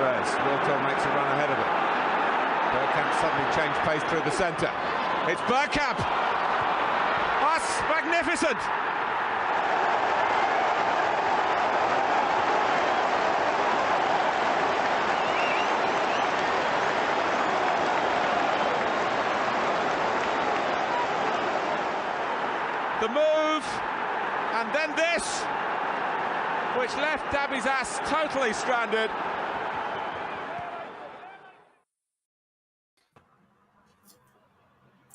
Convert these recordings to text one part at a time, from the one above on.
Perez. Wilco makes a run ahead of it. Bergkamp suddenly changed pace through the centre. It's Bergkamp! That's magnificent! The move, and then this, which left Dabby's ass totally stranded.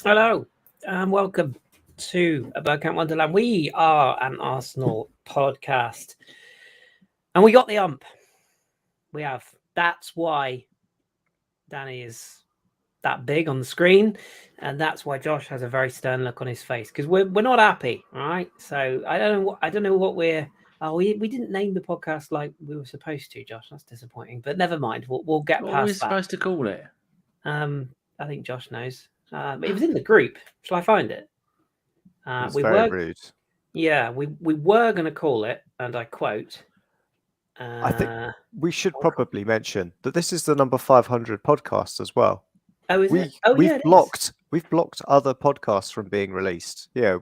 Hello, and welcome to a Bergkamp Wonderland. We are an Arsenal podcast, and we got the ump. We have. That's why Danny is that big on the screen, and that's why Josh has a very stern look on his face, because we're not happy, all right? So I don't know what we're. Oh, we didn't name the podcast like we were supposed to, Josh. That's disappointing, but never mind. We'll get what past are we that. supposed to call it? I think Josh knows. It was in the group. Shall I find it? It's very rude. Yeah, we were going to call it, and I quote. I think we should probably mention that this is the number 500 podcast as well. Oh, is it? Oh, we've blocked other podcasts from being released. Yeah,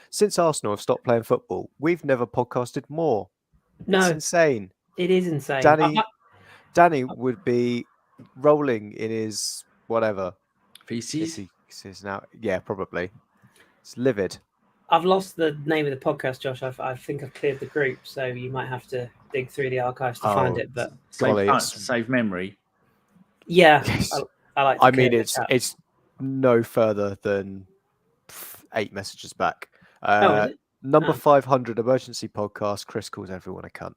since Arsenal have stopped playing football, we've never podcasted more. No, it's insane. It is insane. Danny would be rolling in his whatever feces now. Yeah, probably. It's livid. I've lost the name of the podcast, Josh. I think I've cleared the group, so you might have to dig through the archives to find it. But save memory. Yeah, yes. I like. I mean, it's no further than 8 messages back. Number 500 emergency podcast. Chris calls everyone a cunt.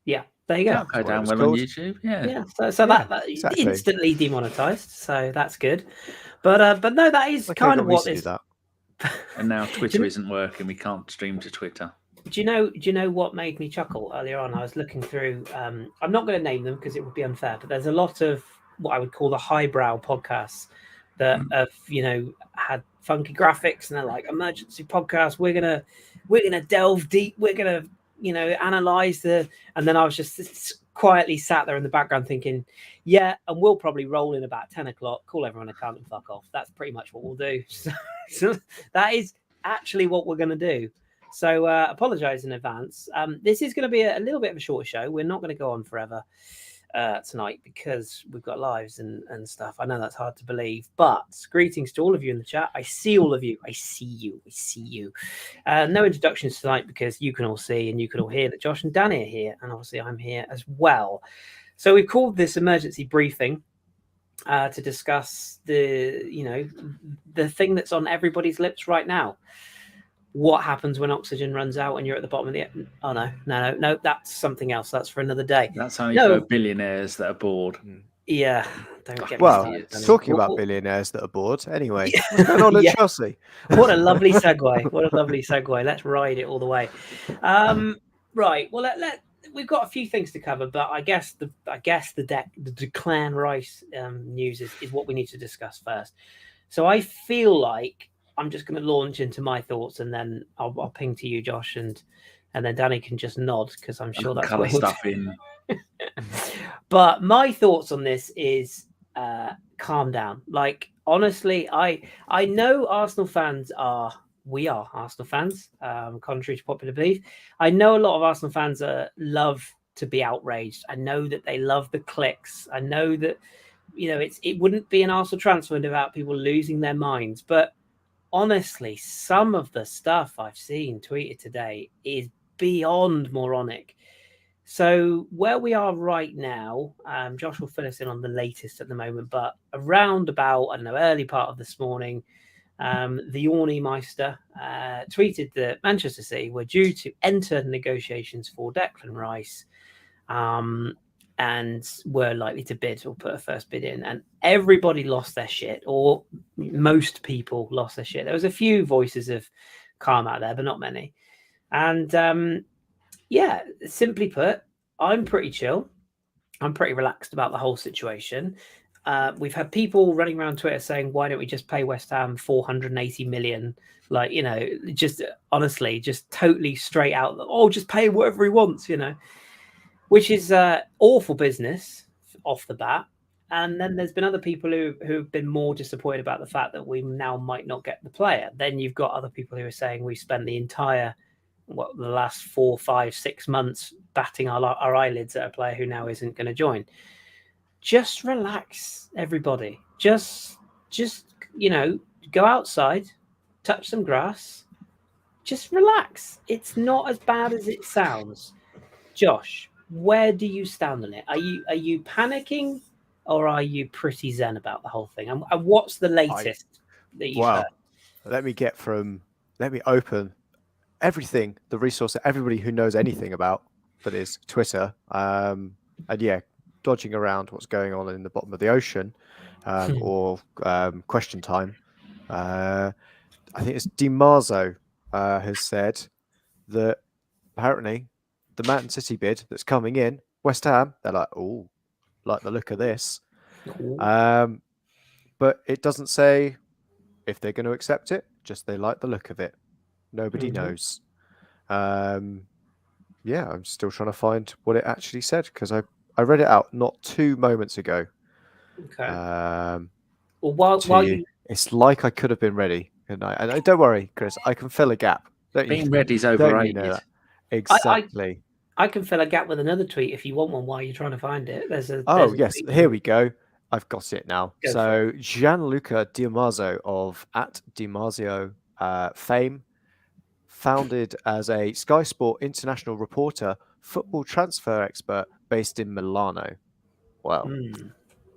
Yeah, there you go. Go down well on YouTube. Yeah. So that exactly. Instantly demonetized. So that's good. But no, that is kind of what is. And now Twitter isn't working. We can't stream to Twitter. Do you know what made me chuckle earlier on? I was looking through. I'm not going to name them because it would be unfair. But there's a lot of what I would call the highbrow podcasts that have had funky graphics, and they're like emergency podcasts. We're gonna delve deep. We're gonna analyze and then I was just quietly sat there in the background thinking, yeah, and we'll probably roll in about 10 o'clock, call everyone a cunt and fuck off. That's pretty much what we'll do. So that is actually what we're going to do. So apologize in advance. This is going to be a little bit of a shorter show. We're not going to go on forever tonight because we've got lives and stuff. I know that's hard to believe, but greetings to all of you in the chat. I see all of you. I see you. No introductions tonight because you can all see and you can all hear that Josh and Danny are here, and obviously I'm here as well. So we've called this emergency briefing to discuss the thing that's on everybody's lips right now. What happens when oxygen runs out and you're at the bottom of the... Oh, no, that's something else. That's for another day. That's only for billionaires that are bored. Yeah, don't get me started. Talking about billionaires that are bored, anyway, what's going on at Chelsea? What a lovely segue. Let's ride it all the way. Right, well, we've got a few things to cover, but I guess the Declan Rice news is what we need to discuss first. So I feel like I'm just going to launch into my thoughts, and then I'll ping to you, Josh, and then Danny can just nod because I'm sure that's what stuff in. But my thoughts on this is calm down. Like, honestly, I know Arsenal fans we are Arsenal fans, contrary to popular belief. I know a lot of Arsenal fans love to be outraged. I know that they love the clicks. I know that it wouldn't be an Arsenal transfer without people losing their minds, but honestly, some of the stuff I've seen tweeted today is beyond moronic. So where we are right now, Josh will fill us in on the latest at the moment, but around about, early part of this morning, the Orny Meister tweeted that Manchester City were due to enter negotiations for Declan Rice and were likely to bid or put a first bid in, and everybody lost their shit, or most people lost their shit. There was a few voices of calm out there, but not many. And simply put, I'm pretty chill. I'm pretty relaxed about the whole situation. We've had people running around Twitter saying, why don't we just pay West Ham 480 million? Like, just honestly, just totally straight out. Oh, just pay whatever he wants, which is awful business off the bat. And then there's been other people who've been more disappointed about the fact that we now might not get the player. Then you've got other people who are saying we spent the entire, the last 4, 5, 6 months batting our eyelids at a player who now isn't going to join. Just relax, everybody. Just go outside, touch some grass. Just relax. It's not as bad as it sounds. Josh, where do you stand on it? Are you panicking, or are you pretty zen about the whole thing? And what's the latest that you've heard? Let me open everything, the resource that everybody who knows anything about, that is Twitter. And yeah, dodging around what's going on in the bottom of the ocean, or question time. I think it's DiMarzo has said that apparently the Man City bid that's coming in, West Ham, they're like, oh, like the look of this. But it doesn't say if they're going to accept it, just they like the look of it. Nobody knows. Yeah, I'm still trying to find what it actually said, because I read it out not 2 moments ago. Okay. Well, it's like I could have been ready, and don't worry, Chris, I can fill a gap. Being ready's overrated. You know that? Exactly. I can fill a gap with another tweet if you want one while you're trying to find it. There's a tweet. Here we go. I've got it now. So Gianluca DiMarzo of @DiMarzio fame, founded as a Sky Sport international reporter, football transfer expert based in Milano. Well,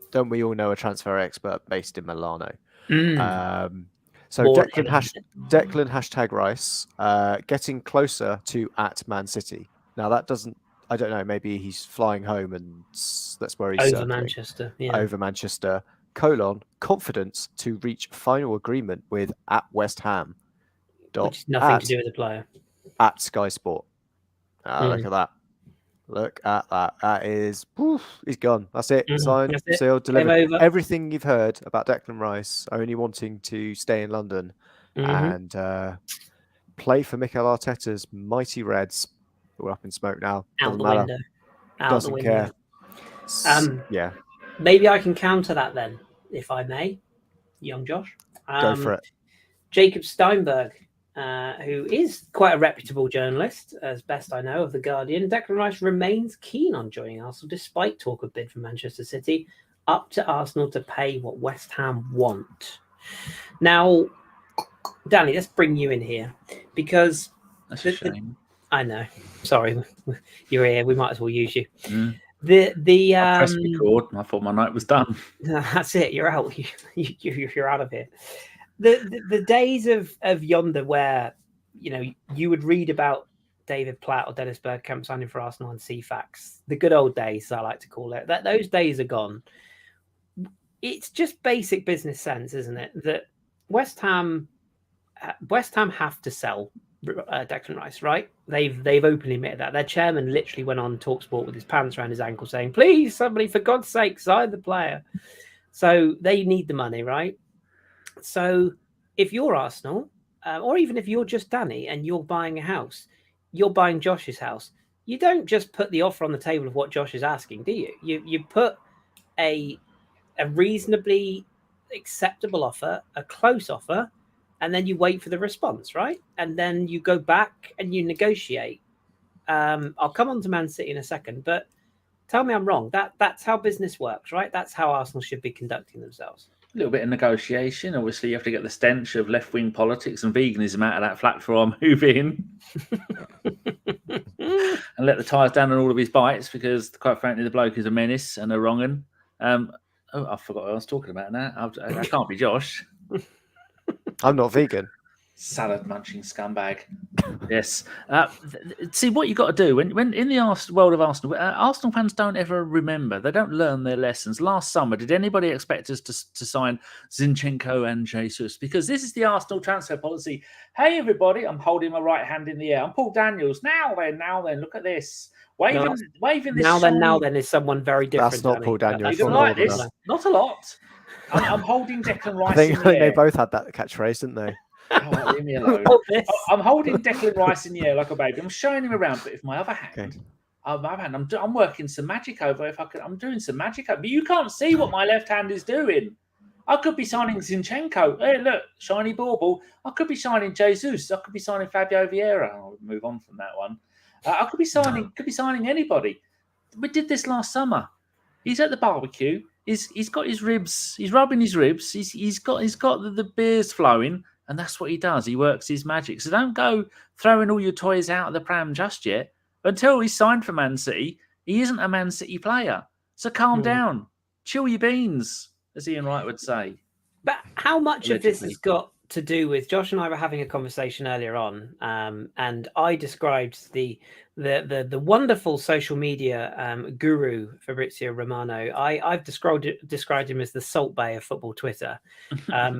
don't we all know a transfer expert based in Milano? So Declan hashtag Rice, getting closer to @Man City. Now that doesn't, I don't know, maybe he's flying home and that's where he's over Manchester. Yeah. Over Manchester, confidence to reach final agreement with @West Ham. Which is nothing to do with the player. @Sky Sport. Look at that. Look at that. That is, he's gone. That's it. Signed, sealed, delivered. Everything you've heard about Declan Rice only wanting to stay in London and play for Mikel Arteta's mighty Reds. We're up in smoke now. Doesn't care. Yeah. Maybe I can counter that then, if I may, young Josh. Go for it. Jacob Steinberg, who is quite a reputable journalist, as best I know, of The Guardian. Declan Rice remains keen on joining Arsenal, despite talk of bid from Manchester City, up to Arsenal to pay what West Ham want. Now, Danny, let's bring you in here, because... That's a shame. I know. Sorry, you're here. We might as well use you. I pressed record. I thought my night was done. That's it. You're out. You're out of here. The days of yonder where you would read about David Platt or Dennis Bergkamp signing for Arsenal and see facts. The good old days, I like to call it. Those days are gone. It's just basic business sense, isn't it? That West Ham have to sell Declan Rice, right? They've openly admitted that. Their chairman literally went on TalkSport with his pants around his ankle saying, please, somebody, for God's sake, sign the player. So they need the money, right? So if you're Arsenal, or even if you're just Danny and you're buying a house, you're buying Josh's house, you don't just put the offer on the table of what Josh is asking, do you? You put a reasonably acceptable offer, a close offer, and then you wait for the response, right? And then you go back and you negotiate. I'll come on to Man City in a second, but tell me I'm wrong. That's how business works, right? That's how Arsenal should be conducting themselves. A little bit of negotiation. Obviously, you have to get the stench of left-wing politics and veganism out of that flat before I move in. And let the tyres down on all of his bites, because, quite frankly, the bloke is a menace and a wrong-un. I forgot what I was talking about now. I can't be Josh. I'm not vegan. Salad munching scumbag. Yes. See what you got to do when in the world of Arsenal. Arsenal fans don't ever remember. They don't learn their lessons. Last summer, did anybody expect us to sign Zinchenko and Jesus? Because this is the Arsenal transfer policy. Hey everybody, I'm holding my right hand in the air. I'm Paul Daniels. Now then, look at this. Waving this. Now then is someone very different. That's not Paul Daniels. You don't like this? Not a lot. I'm holding Declan Rice. I think they both had that catchphrase, didn't they? Oh, leave me alone. I'm holding Declan Rice in the air like a baby. I'm showing him around, but with my other hand, Oh man, I'm working some magic over. If I could, I'm doing some magic over. But you can't see what my left hand is doing. I could be signing Zinchenko. Hey, look, shiny bauble. I could be signing Jesus. I could be signing Fabio Vieira. I'll move on from that one. I could be signing anybody. We did this last summer. He's at the barbecue. He's got his ribs. He's rubbing his ribs. He's got the beers flowing, and that's what he does. He works his magic. So don't go throwing all your toys out of the pram just yet. Until he's signed for Man City, he isn't a Man City player. So calm down, chill your beans, as Ian Wright would say. But how much of this has got to do with Josh and I were having a conversation earlier on, and I described the wonderful social media guru Fabrizio Romano. I've described him as the Salt Bay of football Twitter.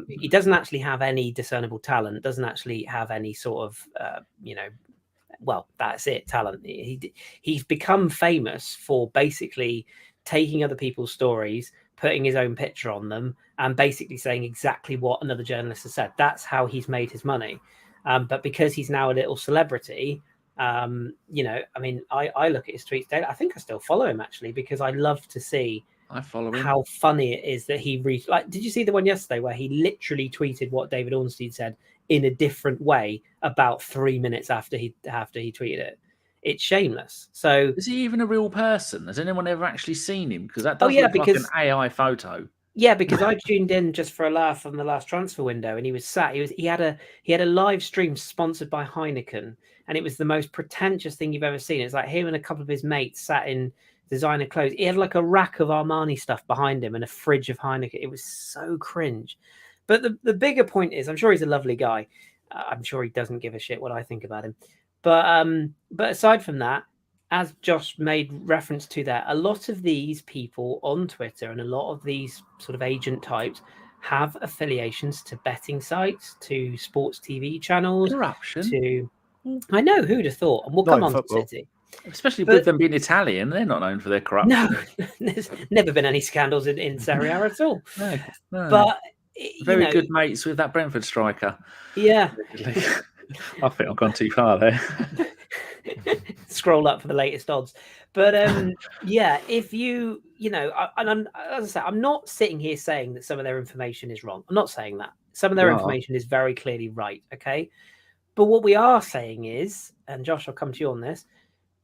He doesn't actually have any discernible talent. Doesn't actually have any sort of well, that's it, talent. He's become famous for basically taking other people's stories, putting his own picture on them, and basically saying exactly what another journalist has said. That's how he's made his money. But because he's now a little celebrity, I mean, I look at his tweets daily. I think I still follow him, actually, because I love to see how funny it is that he did you see the one yesterday where he literally tweeted what David Ornstein said in a different way about 3 minutes after he tweeted it? It's shameless. So is he even a real person? Has anyone ever actually seen him? Because that does look like an AI photo. Yeah, because I tuned in just for a laugh on the last transfer window, and he was sat. He had a live stream sponsored by Heineken, and it was the most pretentious thing you've ever seen. It's like him and a couple of his mates sat in designer clothes. He had like a rack of Armani stuff behind him and a fridge of Heineken. It was so cringe. But the bigger point is, I'm sure he's a lovely guy. I'm sure he doesn't give a shit what I think about him. But aside from that, as Josh made reference to that, a lot of these people on Twitter and a lot of these sort of agent types have affiliations to betting sites, to sports TV channels. Corruption. I know, who'd have thought? And we'll come on to City. Especially with them being Italian, they're not known for their corruption. No, there's never been any scandals in Serie A at all. No. But very good mates with that Brentford striker. Yeah. I think I've gone too far there. Scroll up for the latest odds. But if as I say, I'm not sitting here saying that some of their information is wrong. I'm not saying that. Some of their information is very clearly right. Okay. But what we are saying is, and Josh, I'll come to you on this,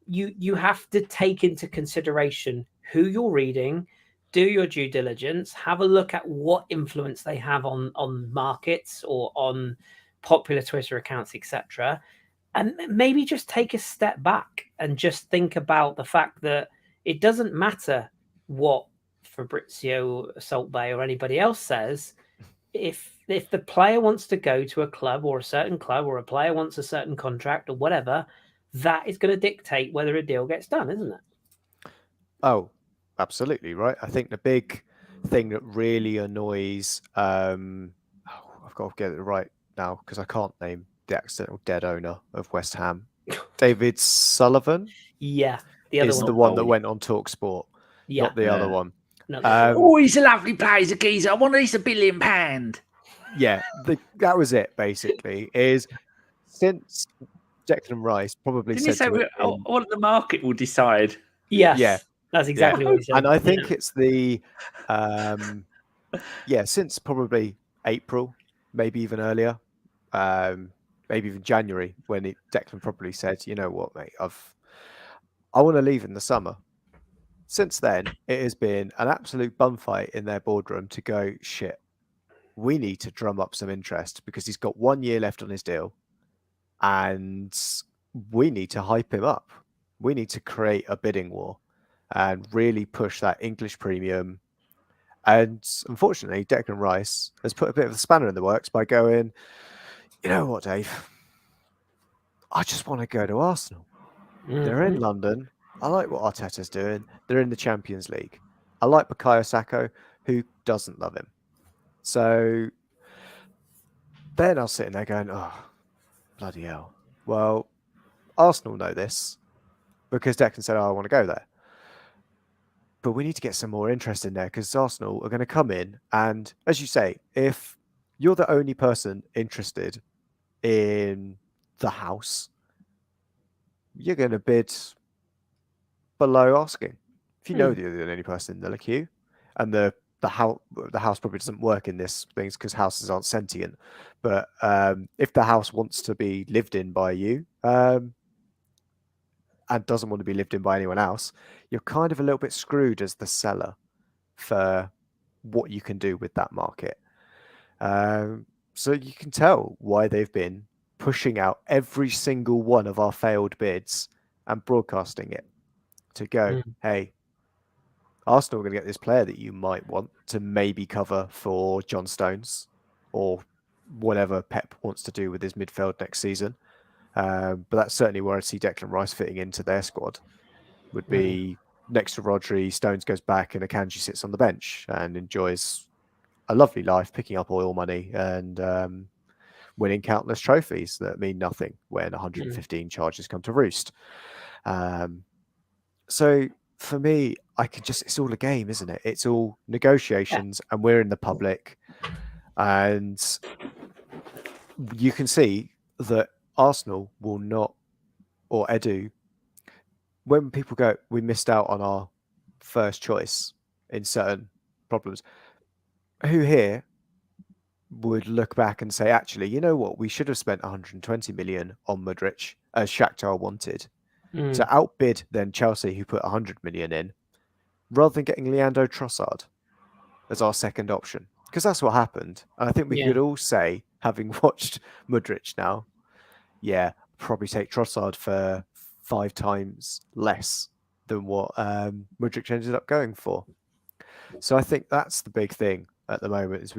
you have to take into consideration who you're reading, do your due diligence, have a look at what influence they have on markets or on popular Twitter accounts, etc. And maybe just take a step back and just think about the fact that it doesn't matter what Fabrizio Salt Bay or anybody else says. If the player wants to go to a club or a certain club, or a player wants a certain contract or whatever, that is going to dictate whether a deal gets done, isn't it? Oh, absolutely right. I think the big thing that really annoys, I've got to get it right now because I can't name the accidental dead owner of West Ham, David Sullivan. Yeah, the other is the one that went on TalkSport, not the other one. He's a lovely player. He's a geezer. I wonder he's £1 billion. Yeah, that was it. Basically, is since Declan Rice probably Didn't said he say what the market will decide? Yes, yeah, that's exactly what he said. And I think it's the since probably April, maybe even earlier, maybe even January, when Declan probably said, "You know what, mate, I want to leave in the summer." Since then, it has been an absolute bum fight in their boardroom to go, shit, we need to drum up some interest because he's got 1 year left on his deal and we need to hype him up. We need to create a bidding war and really push that English premium. And unfortunately, Declan Rice has put a bit of a spanner in the works by going, you know what, Dave? I just want to go to Arsenal. Mm-hmm. They're in London. I like what Arteta's doing. They're in the Champions League. I like Bukayo Saka, who doesn't love him. So then I was sitting there going, oh, bloody hell. Well, Arsenal know this because Declan said, I want to go there. But we need to get some more interest in there because Arsenal are going to come in. And as you say, if you're the only person interested in the house, you're going to bid below asking. If you know that you're the only person in the queue, and the house probably doesn't work in this things because houses aren't sentient, but if the house wants to be lived in by you and doesn't want to be lived in by anyone else, you're kind of a little bit screwed as the seller for what you can do with that market. So you can tell why they've been pushing out every single one of our failed bids and broadcasting it to go, hey, Arsenal are going to get this player that you might want to maybe cover for John Stones or whatever Pep wants to do with his midfield next season. But that's certainly where I see Declan Rice fitting into their squad. Would be next to Rodri, Stones goes back and Akanji sits on the bench and enjoys a lovely life, picking up oil money and winning countless trophies that mean nothing when 115 charges come to roost. So for me, it's all a game, isn't it? It's all negotiations and we're in the public. And you can see that Arsenal will not, or Edu, when people go, we missed out on our first choice in certain problems, who here would look back and say, actually, you know what? We should have spent 120 million on Modric as Shakhtar wanted to outbid then Chelsea, who put 100 million in, rather than getting Leandro Trossard as our second option. Because that's what happened. And I think we could all say, having watched Modric now, probably take Trossard for 5 times less than what Modric ended up going for. So I think that's the big thing at the moment, is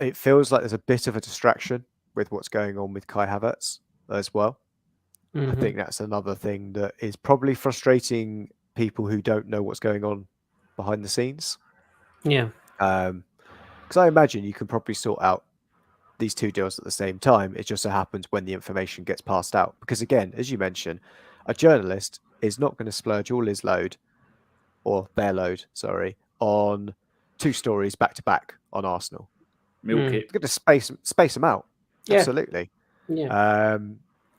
it feels like there's a bit of a distraction with what's going on with Kai Havertz as well. I think that's another thing that is probably frustrating people who don't know what's going on behind the scenes. Yeah. Because I imagine you can probably sort out these two deals at the same time. It just so happens when the information gets passed out. Because again, as you mentioned, a journalist is not going to splurge all his load, or their load, sorry, on 2 stories back to back on Arsenal. Milk it. You're going to space them out. Yeah. Absolutely. Yeah.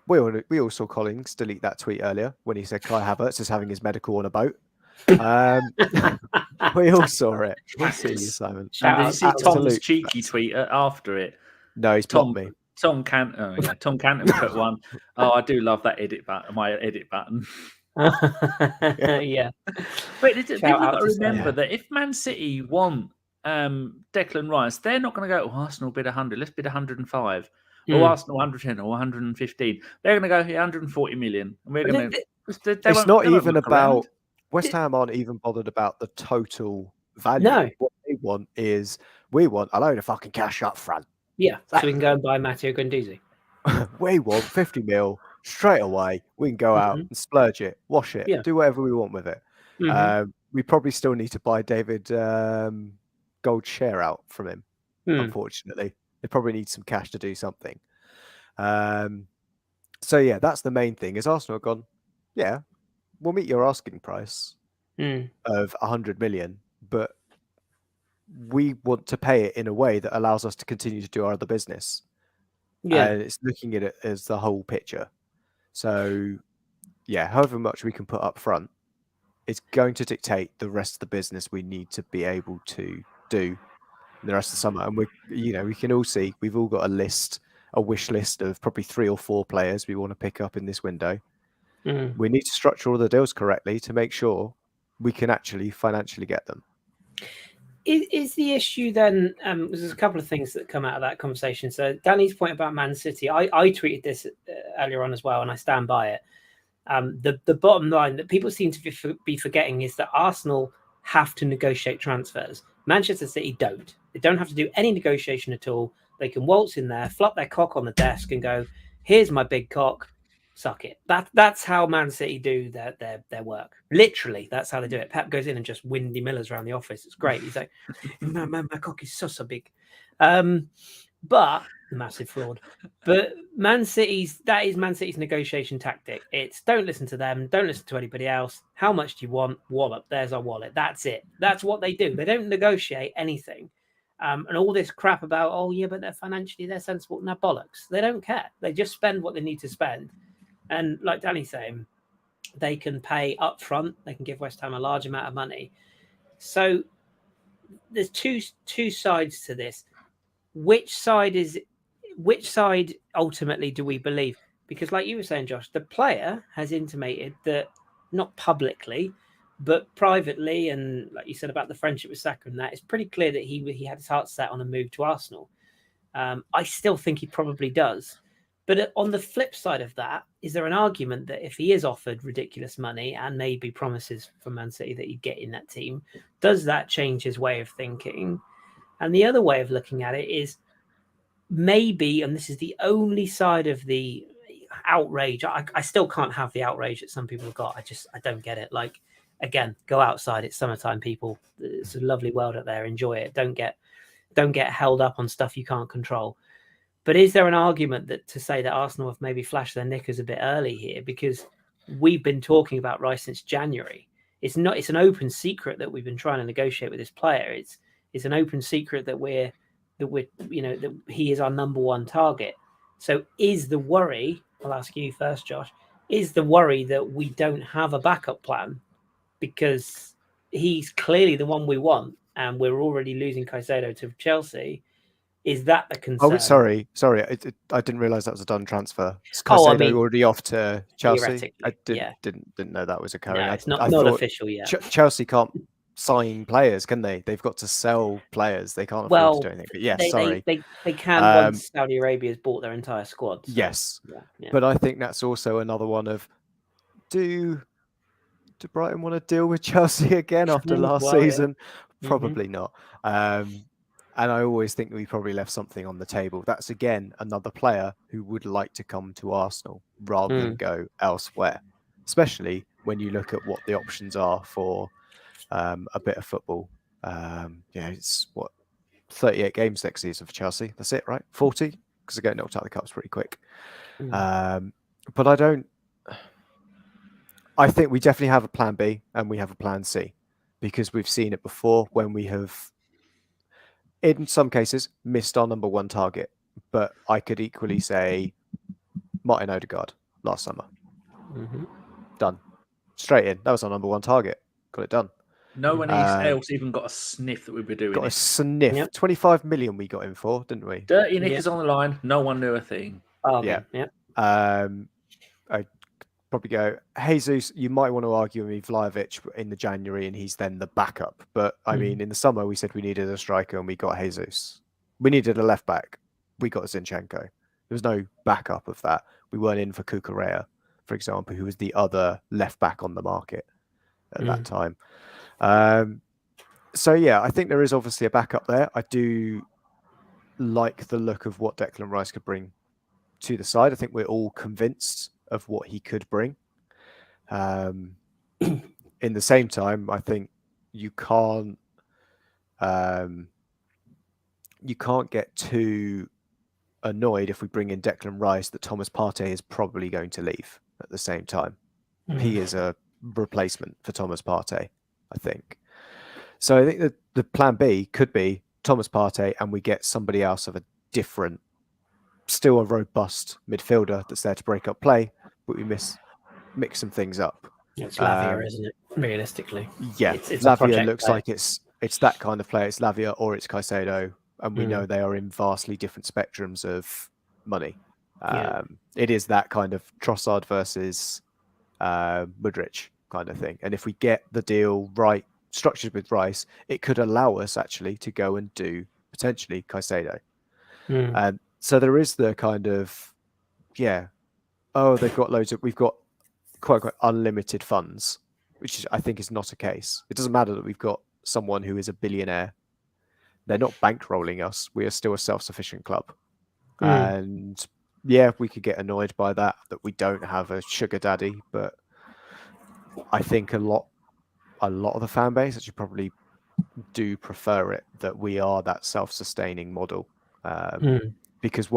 We all saw Collins delete that tweet earlier when he said Kai Havertz is having his medical on a boat. We all saw it. I see you, Simon. And did you see Tom's cheeky tweet after it? No, he's blocked me. Tom Canton put one. Oh, I do love that edit button. My edit button. Yeah. But people have got to remember that if Man City want Declan Rice, they're not going to go, Arsenal bid 100. Let's bid 105. Or Arsenal 110 or 115. They're going to go 140 million. And we're going to. It's not even about. West Ham aren't even bothered about the total value. No. What they want is, we want a load of fucking cash up front. Yeah, so we can go and buy Matteo Guendouzi. We want 50 mil straight away. We can go out and splurge it, wash it, do whatever we want with it. We probably still need to buy David Gold's share out from him, unfortunately. They probably need some cash to do something. So, yeah, that's the main thing. Is Arsenal have gone, we'll meet your asking price of 100 million, but we want to pay it in a way that allows us to continue to do our other business. Yeah. And it's looking at it as the whole picture. So, however much we can put up front, it's going to dictate the rest of the business we need to be able to do the rest of the summer. And we can all see, we've all got a wish list of probably 3 or 4 players we want to pick up in this window. We need to structure all the deals correctly to make sure we can actually financially get them. Is the issue then, there's a couple of things that come out of that conversation. So Danny's point about Man City, I tweeted this earlier on as well, and I stand by it. The bottom line that people seem to be forgetting is that Arsenal have to negotiate transfers. Manchester City don't. They don't have to do any negotiation at all. They can waltz in there, flop their cock on the desk and go, here's my big cock, suck it. That's how Man City do their work. Literally, that's how they do it. Pep goes in and just Windy Millers around the office. It's great. He's like, my cock is so big. But massive fraud. But that is Man City's negotiation tactic. It's don't listen to them, don't listen to anybody else. How much do you want? Wallop. There's our wallet. That's it. That's what they do. They don't negotiate anything. And all this crap about, but they're sensible. No, bollocks. They don't care. They just spend what they need to spend. And like Danny's saying, They can pay up front. They can give West Ham a large amount of money. So there's two sides to this. Which side ultimately do we believe? Because like you were saying, Josh, the player has intimated that, not publicly, but privately, and like you said about the friendship with Saka and that, it's pretty clear that he had his heart set on a move to Arsenal. I still think he probably does. But on the flip side of that, is there an argument that if he is offered ridiculous money and maybe promises from Man City that he'd get in that team, does that change his way of thinking? And the other way of looking at it is maybe, and this is the only side of the outrage, I still can't have the outrage that some people have got. I don't get it. Like, again, go outside. It's summertime, people. It's a lovely world out there. Enjoy it. Don't get held up on stuff you can't control. But is there an argument that to say that Arsenal have maybe flashed their knickers a bit early here, because we've been talking about Rice since January? It's an open secret that we've been trying to negotiate with this player. It's an open secret that that he is our number one target. So is the worry, I'll ask you first, Josh, is the worry that we don't have a backup plan because he's clearly the one we want and we're already losing Caicedo to Chelsea? Is that a concern? Oh, sorry. I didn't realise that was a done transfer. Is Caicedo already off to Chelsea? I didn't know that was occurring. No, it's not official yet. Chelsea can't sign players, can they? They've got to sell players. They can't afford to do anything. But yes, they can once Saudi Arabia has bought their entire squad. So, yes, but I think that's also another one of do Brighton want to deal with Chelsea again after last season? Yeah. Probably not. And I always think we probably left something on the table. That's, again, another player who would like to come to Arsenal rather than go elsewhere, especially when you look at what the options are for a bit of football. It's 38 games next season for Chelsea. That's it, right? 40? Because they get knocked out of the cups pretty quick. But I think we definitely have a plan B and we have a plan C, because we've seen it before when we have, in some cases, missed our number one target. But I could equally say Martin Odegaard last summer. Done. Straight in. That was our number one target. Got it done. No one else even got a sniff that we were doing. Got a sniff. Yep. 25 million we got in for, didn't we? Dirty Nick is on the line. No one knew a thing. Yeah. I'd probably go, Jesus, you might want to argue with me, Vlahovic in the January, and he's then the backup. But I mean, in the summer, we said we needed a striker and we got Jesus. We needed a left back. We got Zinchenko. There was no backup of that. We weren't in for Cucurella, for example, who was the other left back on the market at that time. So, yeah, I think there is obviously a backup there. I do like the look of what Declan Rice could bring to the side. I think we're all convinced of what he could bring. In the same time, I think you can't get too annoyed if we bring in Declan Rice that Thomas Partey is probably going to leave at the same time. He is a replacement for Thomas Partey, I think. So I think that the plan B could be Thomas Partey and we get somebody else of a different, still a robust midfielder that's there to break up play, but we mix some things up. It's Lavia, isn't it? Realistically, yeah. It's Lavia looks like it's that kind of player. It's Lavia or it's Caicedo, and we know they are in vastly different spectrums of money. It is that kind of Trossard versus Mudryk kind of thing. And if we get the deal right, structured with Rice, it could allow us actually to go and do potentially Caicedo. So there is the kind of, we've got quite unlimited funds, which I think is not a case. It doesn't matter that we've got someone who is a billionaire. They're not bankrolling us. We are still a self-sufficient club. And we could get annoyed by that we don't have a sugar daddy, but I think a lot of the fan base actually probably do prefer it, that we are that self-sustaining model. Because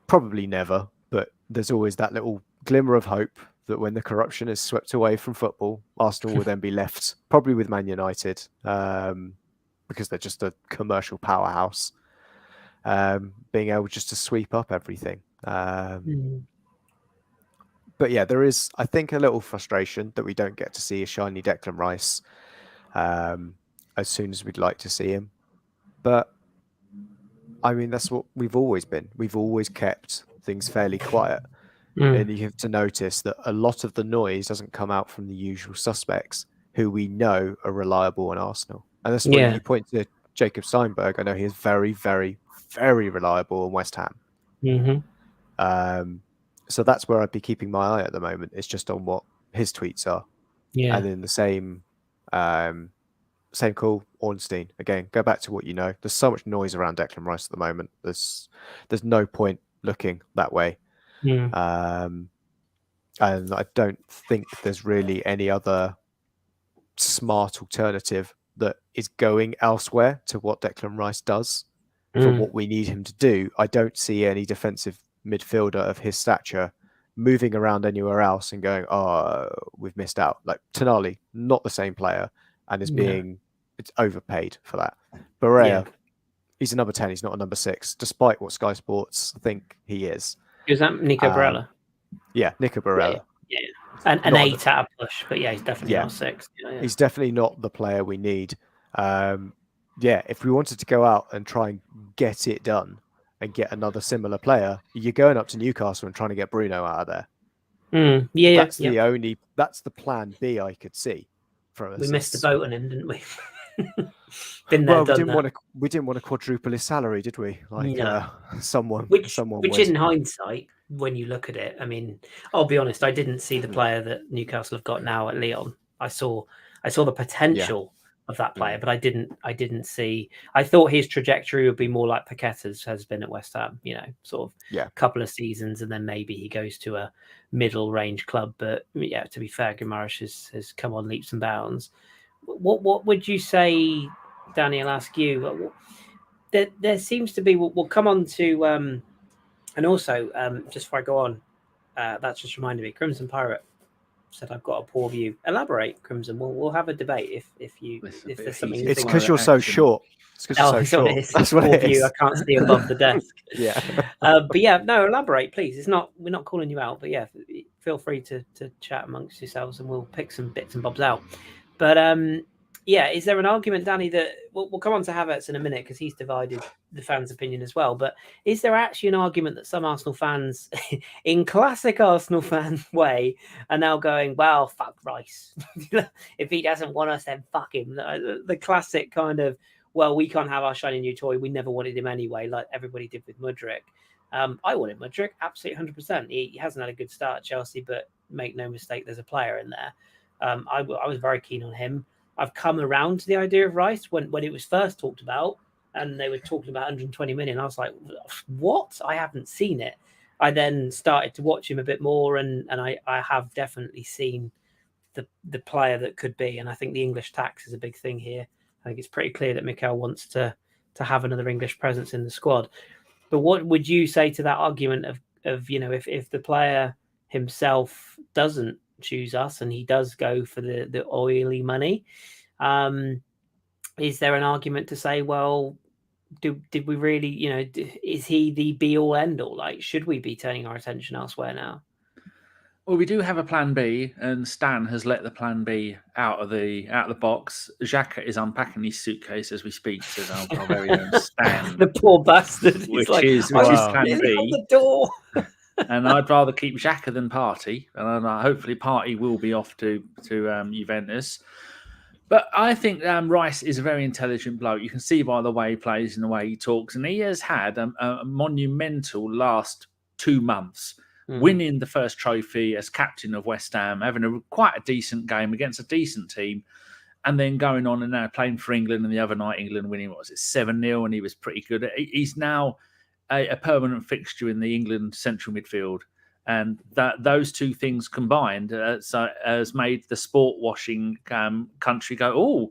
probably never, but there's always that little glimmer of hope that when the corruption is swept away from football, Arsenal will then be left probably with Man United, because they're just a commercial powerhouse, being able just to sweep up everything. But yeah, there is, I think, a little frustration that we don't get to see a shiny Declan Rice as soon as we'd like to see him. But I mean, that's what we've always been. We've always kept things fairly quiet. And you have to notice that a lot of the noise doesn't come out from the usual suspects who we know are reliable in Arsenal. And that's why you point to Jacob Steinberg. I know he is very, very, very reliable in West Ham. So that's where I'd be keeping my eye at the moment. It's just on what his tweets are. Yeah. And in the same call, Ornstein. Again, go back to what you know. There's so much noise around Declan Rice at the moment. There's no point looking that way. And I don't think there's really any other smart alternative that is going elsewhere to what Declan Rice does for what we need him to do. I don't see any defensive midfielder of his stature moving around anywhere else and going, oh, we've missed out. Like Tonali, not the same player, and is it's overpaid for that. Barella, he's a number 10, he's not a number 6, despite what Sky Sports think he is. Is that Nico Barella? Yeah, Nico Barella. Yeah. An 8 out of push, but he's definitely not 6. He's definitely not the player we need. If we wanted to go out and try and get it done and get another similar player, you're going up to Newcastle and trying to get Bruno out of there. That's the plan B I could see from us. We missed the boat on him, didn't we? Been there, we didn't want to quadruple his salary, did we? Like someone which in hindsight, when you look at it, I mean, I'll be honest, I didn't see the player that Newcastle have got now at Lyon. I saw the potential of that player, but I didn't see. I thought his trajectory would be more like Paqueta's has been at West Ham. Sort of couple of seasons, and then maybe he goes to a middle range club. But to be fair, Guimaraes has come on leaps and bounds. What would you say, Danny? I'll ask you. There seems to be. We'll come on to, and also just before I go on, that's just reminded me. Crimson Pirate said I've got a poor view. Elaborate, Crimson. We'll have a debate if there's something. It's because you're so short. It's because you're so short. That's what it is. I can't see above the desk. Elaborate, please. We're not calling you out, but feel free to chat amongst yourselves, and we'll pick some bits and bobs out. But is there an argument, Danny, that we'll come on to Havertz in a minute because he's divided the fans' opinion as well. But is there actually an argument that some Arsenal fans, in classic Arsenal fan way, are now going, well, fuck Rice. If he doesn't want us, then fuck him. The classic kind of, well, we can't have our shiny new toy. We never wanted him anyway, like everybody did with Mudryk. I wanted Mudryk, absolutely 100%. He hasn't had a good start at Chelsea, but make no mistake, there's a player in there. I was very keen on him. I've come around to the idea of Rice when it was first talked about, and they were talking about 120 million. I was like, what? I haven't seen it. I then started to watch him a bit more, and I have definitely seen the player that could be. And I think the English tax is a big thing here. I think it's pretty clear that Mikel wants to have another English presence in the squad. But what would you say to that argument of if the player himself doesn't choose us and he does go for the oily money, is there an argument to say, well, did we really, is he the be all end all? Like, should we be turning our attention elsewhere now? Well, we do have a plan B, and Stan has let the plan B out of the box. Xhaka is unpacking his suitcase as we speak, says our very own Stan. The poor bastard. Which is plan B. On the door. And I'd rather keep Xhaka than Partey, and hopefully Partey will be off to Juventus. But I think Rice is a very intelligent bloke. You can see by the way he plays and the way he talks, and he has had a monumental last 2 months. Winning the first trophy as captain of West Ham, having quite a decent game against a decent team, and then going on and now playing for England. And the other night, England winning, 7-0, and he was pretty good. He's now a permanent fixture in the England central midfield. And those two things combined has made the sport washing country go, oh,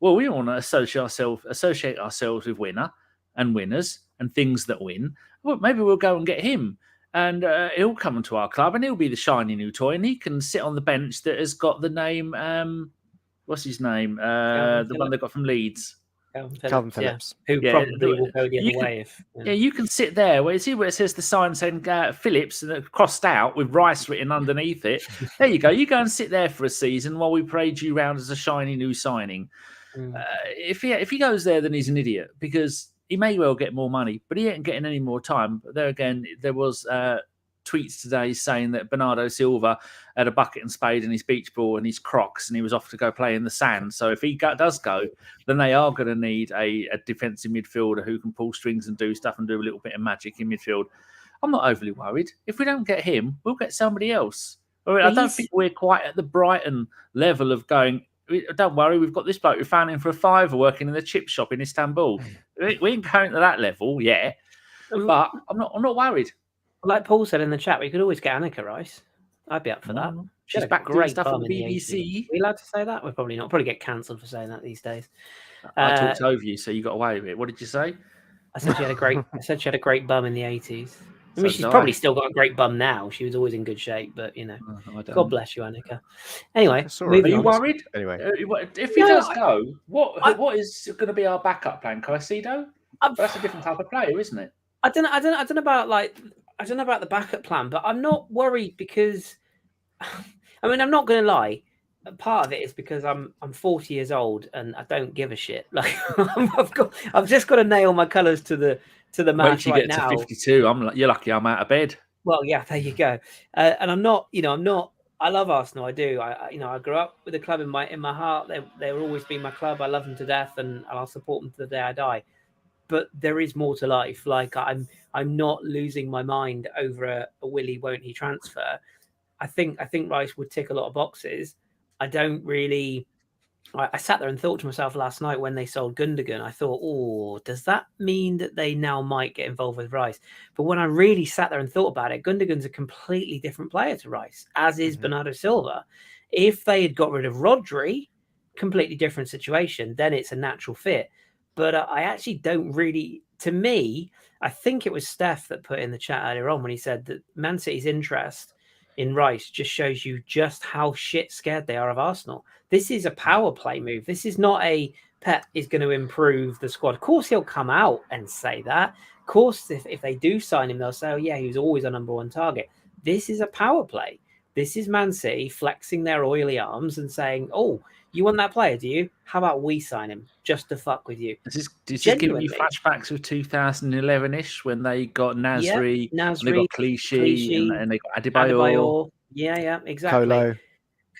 well, we want to associate ourselves with winner and winners and things that win. Well, maybe we'll go and get him. And he'll come into our club and he'll be the shiny new toy, and he can sit on the bench that has got the name, what's his name? The one they got from Leeds. Calvin Phillips. Who probably will go the other way if. Yeah, you can sit there. Where you see where it says the sign saying Phillips crossed out with Rice written underneath it. There you go. You go and sit there for a season while we parade you round as a shiny new signing. If he goes there, then he's an idiot because he may well get more money, but he ain't getting any more time. But there again, there was tweets today saying that Bernardo Silva had a bucket and spade and his beach ball and his Crocs and he was off to go play in the sand. So if he does go, then they are going to need a defensive midfielder who can pull strings and do stuff and do a little bit of magic in midfield. I'm not overly worried. If we don't get him, we'll get somebody else. I don't think we're quite at the Brighton level of going, don't worry, we've got this bloke we found him for a £5 working in the chip shop in Istanbul. We ain't going to that level, yeah. But I'm not worried. Like Paul said in the chat, we could always get Annika Rice. I'd be up for that. She's back doing stuff on the BBC. Are we allowed to say that? We're probably not. We'll probably get cancelled for saying that these days. I talked over you, so you got away with it. What did you say? I said she had a great. I said she had a great bum in the 80s. I mean, she's probably still got a great bum now. She was always in good shape, but God bless you, Annika. Anyway, are you worried? Anyway, if he does go, what is going to be our backup plan? Caicedo? That's a different type of player, isn't it? I don't know about the backup plan, but I'm not worried because, I mean, I'm not going to lie. Part of it is because I'm 40 years old and I don't give a shit. Like I've just got to nail my colours to the match right now. To 52, you're lucky I'm out of bed. Well, yeah, there you go. And I'm not. I love Arsenal. I do. I grew up with the club in my heart. They will always be my club. I love them to death, and I'll support them to the day I die. But there is more to life. Like I'm not losing my mind over a Willie won't he transfer. I think Rice would tick a lot of boxes. I don't really. I sat there and thought to myself last night when they sold Gundogan, I thought, does that mean that they now might get involved with Rice? But when I really sat there and thought about it, Gundogan's a completely different player to Rice, as is Bernardo Silva. If they had got rid of Rodri, completely different situation, then it's a natural fit. But I actually don't really, to me, I think it was Steph that put in the chat earlier on when he said that Man City's interest in Rice just shows you just how shit scared they are of Arsenal. This is a power play move. This is not a Pep is going to improve the squad. Of course, he'll come out and say that. Of course, if they do sign him, they'll say, oh, yeah, he was always our number one target. This is a power play. This is Man City flexing their oily arms and saying, oh, you want that player, do you? How about we sign him just to fuck with you? This giving you flashbacks of 2011-ish when they got Nasri, they got Clichy, and they got Adebayor. Yeah, exactly.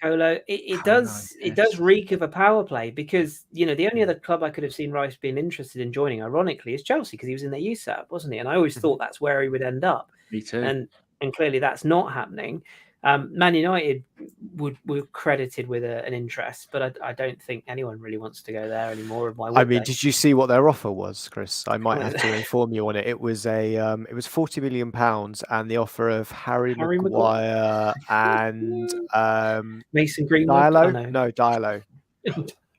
Colo. It does reek of a power play because, the only other club I could have seen Rice being interested in joining, ironically, is Chelsea because he was in their USAP, wasn't he? And I always thought that's where he would end up. Me too. And clearly that's not happening. Man United were credited with an interest, but I don't think anyone really wants to go there anymore. Did you see what their offer was, Chris? I might have to inform you on it. It was £40 million, and the offer of Harry Maguire and Mason Greenwood. Diallo.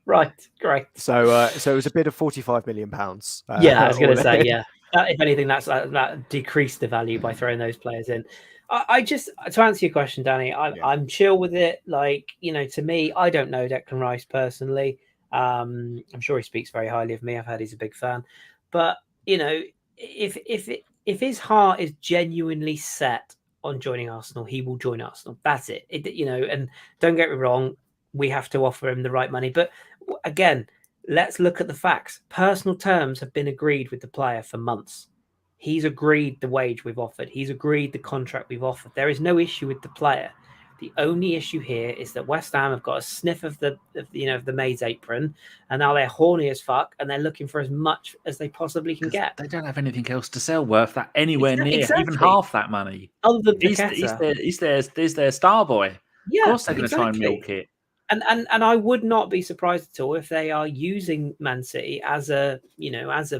Right, great. So it was a bid of £45 million. I was going to say, yeah. If anything, that decreased the value by throwing those players in. I just, to answer your question, Danny, I'm chill with it. Like, to me, I don't know Declan Rice personally. I'm sure he speaks very highly of me. I've heard he's a big fan. But, if his heart is genuinely set on joining Arsenal, he will join Arsenal. That's it. And don't get me wrong, we have to offer him the right money. But again, let's look at the facts. Personal terms have been agreed with the player for months. He's agreed the wage we've offered. He's agreed the contract we've offered. There is no issue with the player. The only issue here is that West Ham have got a sniff of the maid's apron, and now they're horny as fuck, and they're looking for as much as they possibly can get. They don't have anything else to sell worth that anywhere near even half that money. Other than he's their star boy. Yeah, of course they're going to try and milk it. And I would not be surprised at all if they are using Man City as a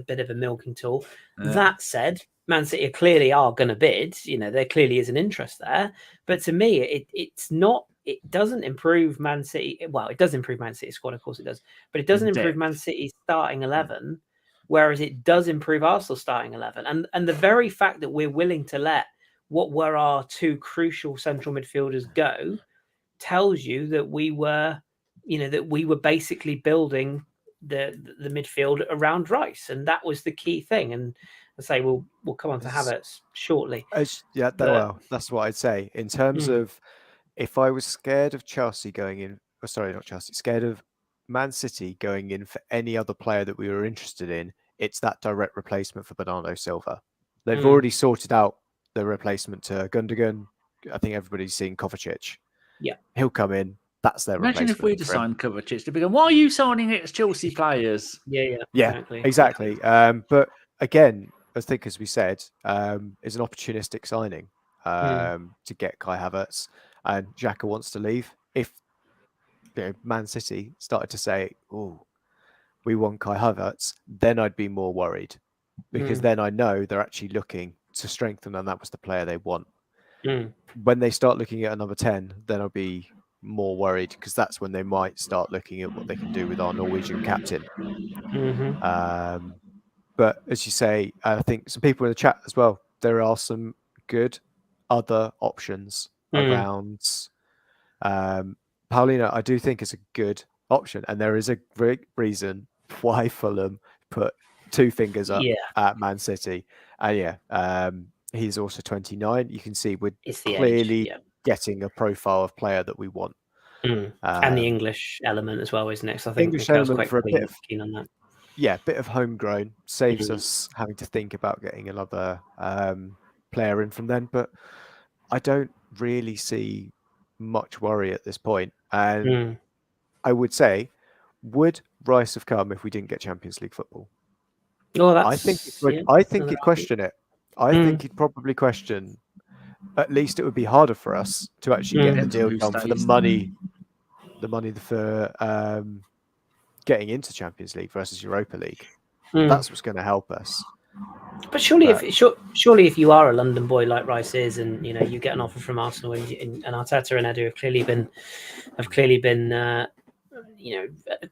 bit of a milking tool. Yeah. That said, Man City clearly are going to bid. There clearly is an interest there. But to me, it's not. It doesn't improve Man City. Well, it does improve Man City's squad, of course it does. But it doesn't improve Man City's starting 11, whereas it does improve Arsenal's starting 11. And the very fact that we're willing to let what were our two crucial central midfielders go tells you that we were basically building the midfield around Rice, and that was the key thing. And I say we'll come on to Havertz shortly. Well, that's what I'd say in terms of if I was scared of Chelsea going in. Sorry, not Chelsea. Scared of Man City going in for any other player that we were interested in. It's that direct replacement for Bernardo Silva. They've already sorted out the replacement to Gundogan. I think everybody's seen Kovacic. Yeah, he'll come in. That's their Imagine replacement. if we'd signed Kovacic to become, why are you signing ex-Chelsea players? Yeah, exactly. But again, I think, as we said, is an opportunistic signing to get Kai Havertz, and Xhaka wants to leave. If Man City started to say, "Oh, we want Kai Havertz," then I'd be more worried, because then I know they're actually looking to strengthen, and that was the player they want. When they start looking at another 10, then I'll be more worried, because that's when they might start looking at what they can do with our Norwegian captain. But as you say, I think some people in the chat as well, there are some good other options around. Paulina, I do think is a good option, and there is a great reason why Fulham put two fingers up at Man City. He's also 29. You can see we're clearly getting a profile of player that we want. And the English element as well, isn't it? So I think English element for a bit of, keen on that. Yeah, bit of homegrown saves us having to think about getting another player in from then. But I don't really see much worry at this point. And I would say, would Rice have come if we didn't get Champions League football? Oh, I think he'd question it. I think he'd probably question. At least it would be harder for us to actually get the deal done for the money for getting into Champions League versus Europa League. That's what's going to help us. But surely if you are a London boy like Rice is, and you get an offer from Arsenal, and Arteta and Edu have clearly been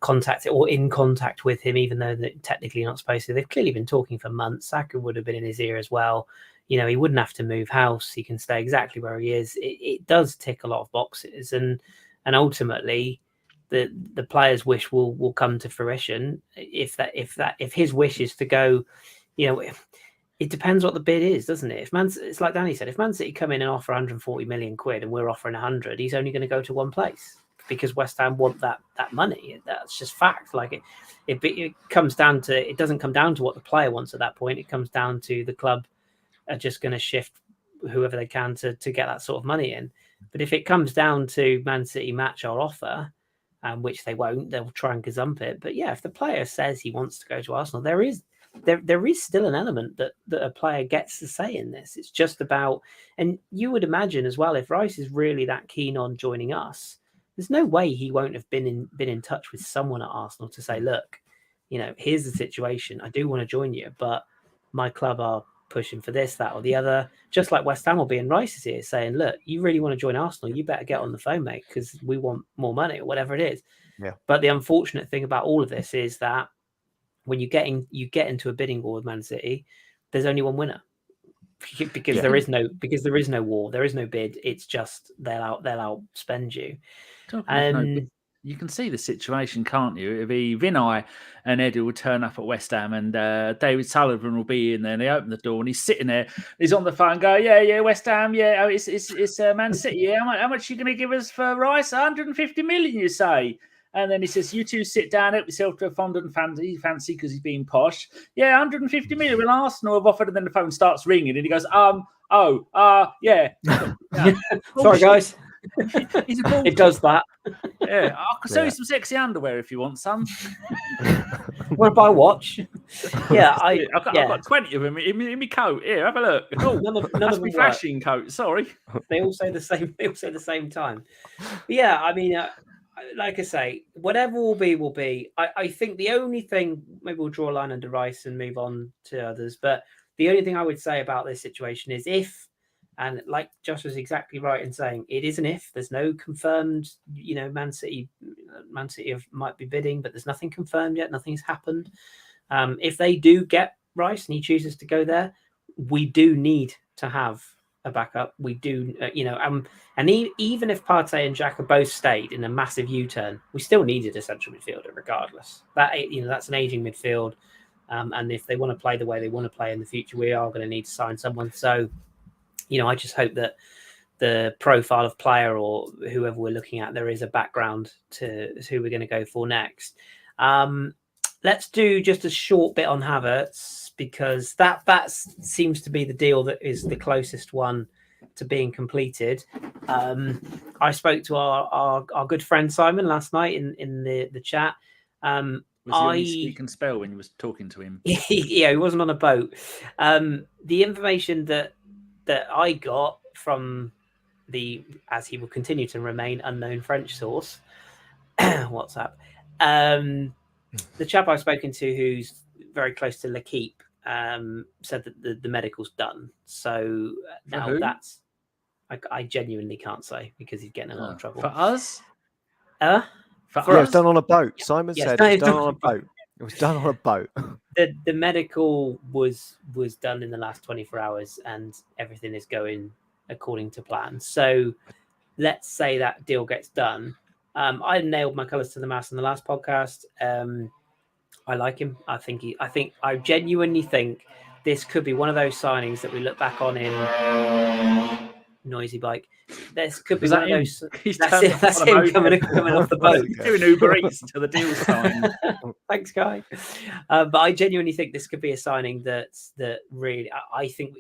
contacted or in contact with him, even though they're technically not supposed to. They've clearly been talking for months. Saka would have been in his ear as well. He wouldn't have to move house. He can stay exactly where he is. It does tick a lot of boxes, and ultimately, the player's wish will come to fruition if his wish is to go. It depends what the bid is, doesn't it? It's like Danny said, if Man City come in and offer 140 million quid and we're offering 100, he's only going to go to one place, because West Ham want that money. That's just fact. Like it comes down to, it doesn't come down to what the player wants at that point. It comes down to the club are just going to shift whoever they can to get that sort of money in. But if it comes down to Man City match our offer, which they won't, they'll try and gazump it. But yeah, if the player says he wants to go to Arsenal, there is still an element that a player gets to say in this. It's just about, and you would imagine as well, if Rice is really that keen on joining us, there's no way he won't have been in touch with someone at Arsenal to say, look, here's the situation. I do want to join you, but my club are pushing for this, that, or the other. Just like West Ham will be in Rice's ear saying, look, you really want to join Arsenal, you better get on the phone, mate, because we want more money or whatever it is. Yeah. But the unfortunate thing about all of this is that when you get into a bidding war with Man City, there's only one winner, because there is no war, there is no bid. It's just they'll outspend you. You can see the situation, can't you? It'll be Vinay and Edu will turn up at West Ham, and David Sullivan will be in there, and they open the door and he's sitting there. He's on the phone, go, yeah, West Ham, yeah, it's Man City. Yeah, how much are you going to give us for Rice? 150 million, you say? And then he says, you two sit down, help yourself to a fondant fancy because he's being posh. Yeah, 150 million. Well, Arsenal have offered, and then the phone starts ringing, and he goes, yeah. Sorry, guys. It does that. Yeah, I can sell you some sexy underwear if you want some. Want to buy a watch? Yeah, I've got 20 of them in my coat. Here, have a look. Oh, none of them flashing coat. Sorry, they all say the same. They all say the same time. But yeah, I mean, like I say, whatever will be. I think the only thing, maybe we'll draw a line under Rice and move on to others. But the only thing I would say about this situation is if. And like Josh was exactly right in saying, it is an if. There's no confirmed, Man City might be bidding, but there's nothing confirmed yet. Nothing's happened. If they do get Rice and he chooses to go there, we do need to have a backup. We do, even if Partey and Xhaka both stayed in a massive U-turn, we still needed a central midfielder regardless. That's an aging midfield. And if they want to play the way they want to play in the future, we are going to need to sign someone. So, I just hope that the profile of player or whoever we're looking at, there is a background to who we're going to go for next. Let's do just a short bit on Havertz, because that seems to be the deal that is the closest one to being completed. I spoke to our good friend Simon last night in the chat. Was he on his speak and spell when you was talking to him? Yeah, he wasn't on a boat. The information that I got from as he will continue to remain unknown French source, WhatsApp, the chap I've spoken to, who's very close to L'Equipe, said that the medical's done. So now that's I genuinely can't say, because he's getting a lot of trouble. For us? It was done on a boat. Simon said it was done on a boat. It was done on a boat. The medical was done in the last 24 hours, and everything is going according to plan. So let's say that deal gets done. I nailed my colours to the mast in the last podcast. I like him. I genuinely think this could be one of those signings that we look back on in noisy bike. This could be one of those. That's him coming off the boat. Doing Uber Eats until the deal's signed. Thanks, Guy. But I genuinely think this could be a signing that really, I think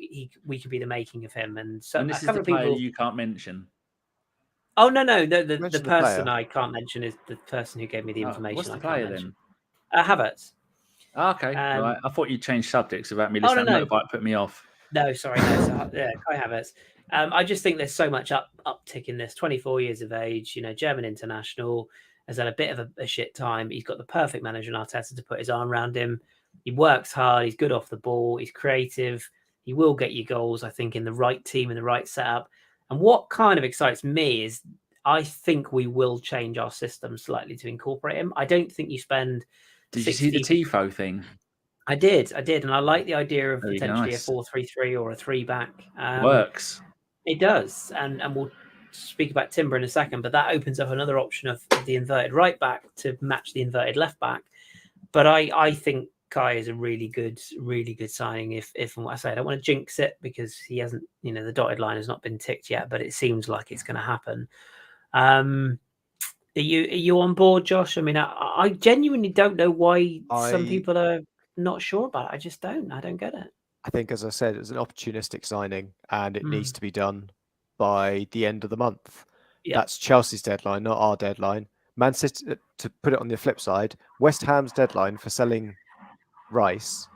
we could be the making of him. And so this is the player you can't mention. Oh no! The person I can't mention is the person who gave me the information. What's the player then? Havertz. Okay, right. I thought you changed subjects about me. Listening. No. Motorbike put me off. No, sorry. No, Kai Havertz. I just think there's so much uptick in this. 24 years of age, German international, has had a bit of a shit time. He's got the perfect manager in Arteta to put his arm around him. He works hard. He's good off the ball. He's creative. He will get you goals, I think, in the right team, in the right setup. And what kind of excites me is I think we will change our system slightly to incorporate him. I don't think you spend... Did you see the TIFO thing? I did. And I like the idea of potentially a 4-3-3 or a 3-back. Works. It does. And we'll speak about Timber in a second, but that opens up another option of the inverted right back to match the inverted left back. But I think Kai is a really good signing. If I say, I don't want to jinx it, because he hasn't, the dotted line has not been ticked yet, but it seems like it's going to happen. Are you on board, Josh? I mean, I genuinely don't know why some people are not sure about it. I just don't. I don't get it. I think, as I said, it's an opportunistic signing, and it needs to be done by the end of the month. Yeah. That's Chelsea's deadline, not our deadline. Man City, to put it on the flip side, West Ham's deadline for selling Rice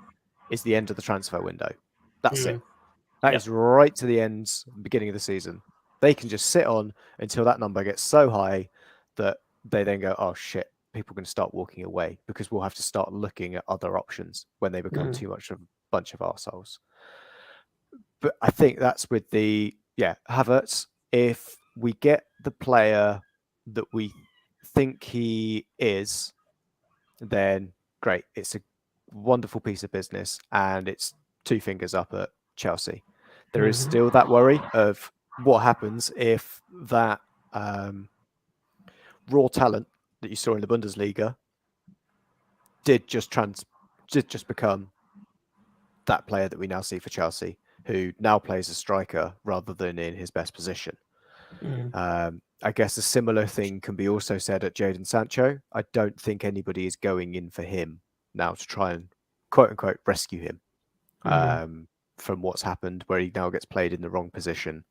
is the end of the transfer window. That's it. That is right to the beginning of the season. They can just sit on until that number gets so high that they then go, oh shit, people are going to start walking away, because we'll have to start looking at other options when they become too much of a bunch of arseholes. But I think that's with Havertz. If we get the player that we think he is, then great. It's a wonderful piece of business, and it's 2 fingers up at Chelsea. There is still that worry of what happens if that raw talent that you saw in the Bundesliga did just become that player that we now see for Chelsea, who now plays a striker rather than in his best position. I guess a similar thing can be also said at Jadon Sancho. I don't think anybody is going in for him now to try and quote unquote rescue him from what's happened, where he now gets played in the wrong position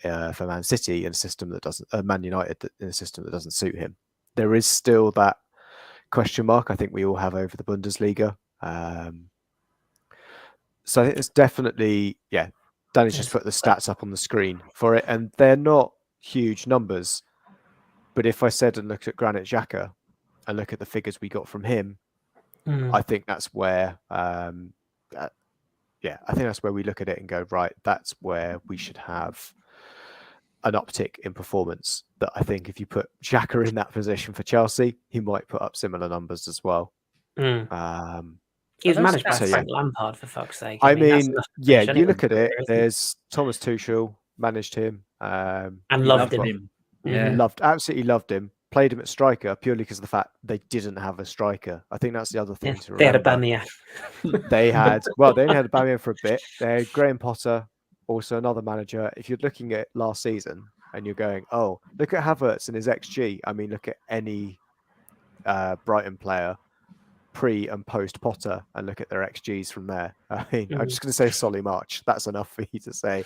for Man City in a system that doesn't, Man United in a system that doesn't suit him. There is still that question mark I think we all have over the Bundesliga. So I think it's definitely, Danny's just put the stats up on the screen for it, and they're not huge numbers. But if I said and look at Granit Xhaka and look at the figures we got from him, I think that's where, I think that's where we look at it and go, right, that's where we should have an uptick in performance. That I think if you put Xhaka in that position for Chelsea, he might put up similar numbers as well. He was managed by So, Frank Lampard, for fuck's sake. I mean, that's enough to yeah, finish you look anyone's at it. career, isn't it? There's Thomas Tuchel managed him, And He loved loved him. him. Yeah. absolutely loved him. Played him at striker purely because of the fact they didn't have a striker. I think that's the other thing to They had a remember. Bamian. They only had Bamian for a bit. They had Graham Potter, also another manager. If you're looking at last season and you're going, oh, look at Havertz and his XG. I mean, look at any Brighton player pre and post Potter and look at their XGs from there. I mean, I'm just going to say Solly March. That's enough for you to say.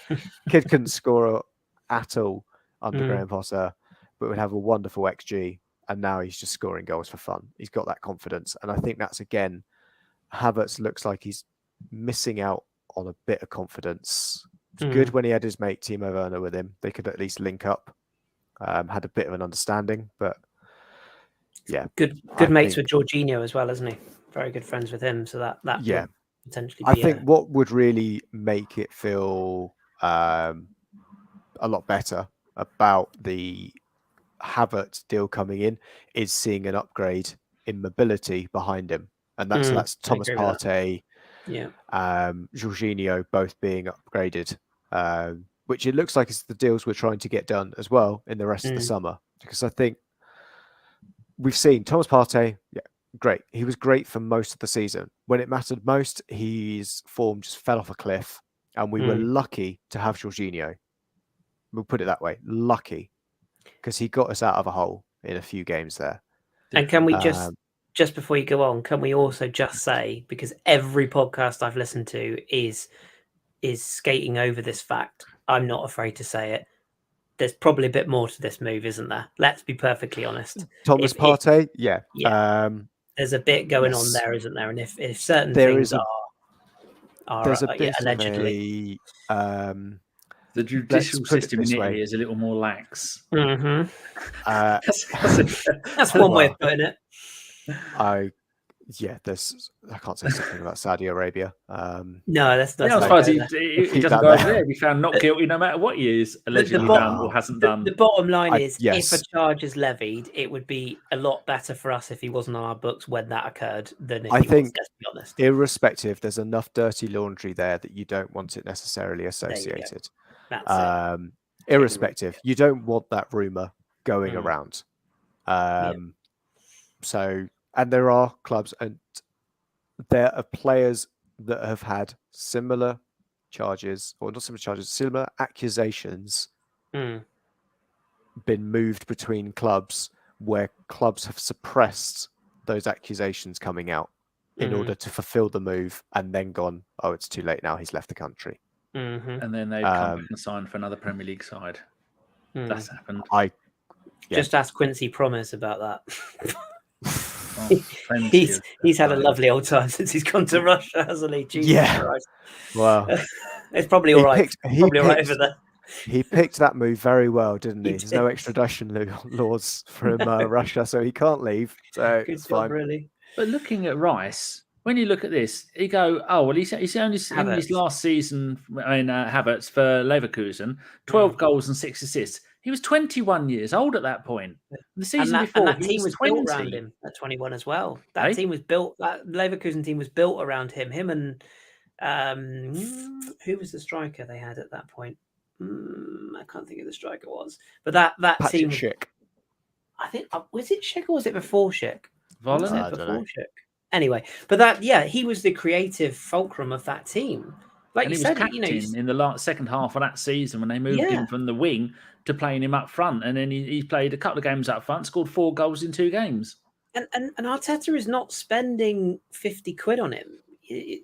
Kid couldn't score at all under Graham Potter, but would have a wonderful XG. And now he's just scoring goals for fun. He's got that confidence. And I think that's, again, Havertz looks like he's missing out on a bit of confidence. It was good when he had his mate Timo Werner with him. They could at least link up, had a bit of an understanding, but yeah. Good mates with Jorginho as well, isn't he? Very good friends with him. So that yeah. potentially I think what would really make it feel a lot better about the Havertz deal coming in is seeing an upgrade in mobility behind him, and that's Thomas Partey, Jorginho both being upgraded, which it looks like it's the deals we're trying to get done as well in the rest of the summer, because I think we've seen Thomas Partey, great. He was great for most of the season. When it mattered most, his form just fell off a cliff, and we were lucky to have Jorginho. We'll put it that way, lucky, because he got us out of a hole in a few games there. And can we just before you go on, can we also just say, because every podcast I've listened to is skating over this fact, I'm not afraid to say it, there's probably a bit more to this move, isn't there? Let's be perfectly honest. Thomas Partey, there's a bit going on there, isn't there? And if certain things are there's a bit allegedly... The judicial system in Italy is a little more lax. That's one way of putting it. I can't say something about Saudi Arabia. No, that's not. I suppose he doesn't go over there. Be found not guilty no matter what he is allegedly done or hasn't done. The bottom line is, if a charge is levied, it would be a lot better for us if he wasn't on our books when that occurred than if he was, let's be honest. Irrespective, there's enough dirty laundry there that you don't want it necessarily associated. Irrespective, you don't want that rumor going around. So, and there are clubs and there are players that have had similar charges, or not similar charges, similar accusations been moved between clubs where clubs have suppressed those accusations coming out in order to fulfill the move and then gone, oh, it's too late now, he's left the country. And then they've come back and signed for another Premier League side. That's happened. Just ask Quincy Promise about that. He's had a lovely old time since he's gone to Russia, hasn't he? Jesus Christ. Wow. It's probably all right. Probably all right over there. He picked that move very well, didn't he? There's no extradition laws from Russia, so he can't leave. So Good it's job, fine. really. But looking at Rice, when you look at this, you go, oh, well, he's only in his last season in Havertz for Leverkusen, 12 goals and 6 assists. He was 21 years old at that point. The season before, that team was 20. built around him at 21 as well. That team was built. That Leverkusen team was built around him. Him and who was the striker they had at that point? I can't think who the striker was. But that team. Schick. I think was it Schick or was it before Schick? Volland? Was it before Schick? Anyway, but he was the creative fulcrum of that team. Like and you he said, was captain in the second half of that season when they moved him from the wing to playing him up front, and then he played a couple of games up front, scored 4 goals in 2 games. And Arteta is not spending 50 quid on him.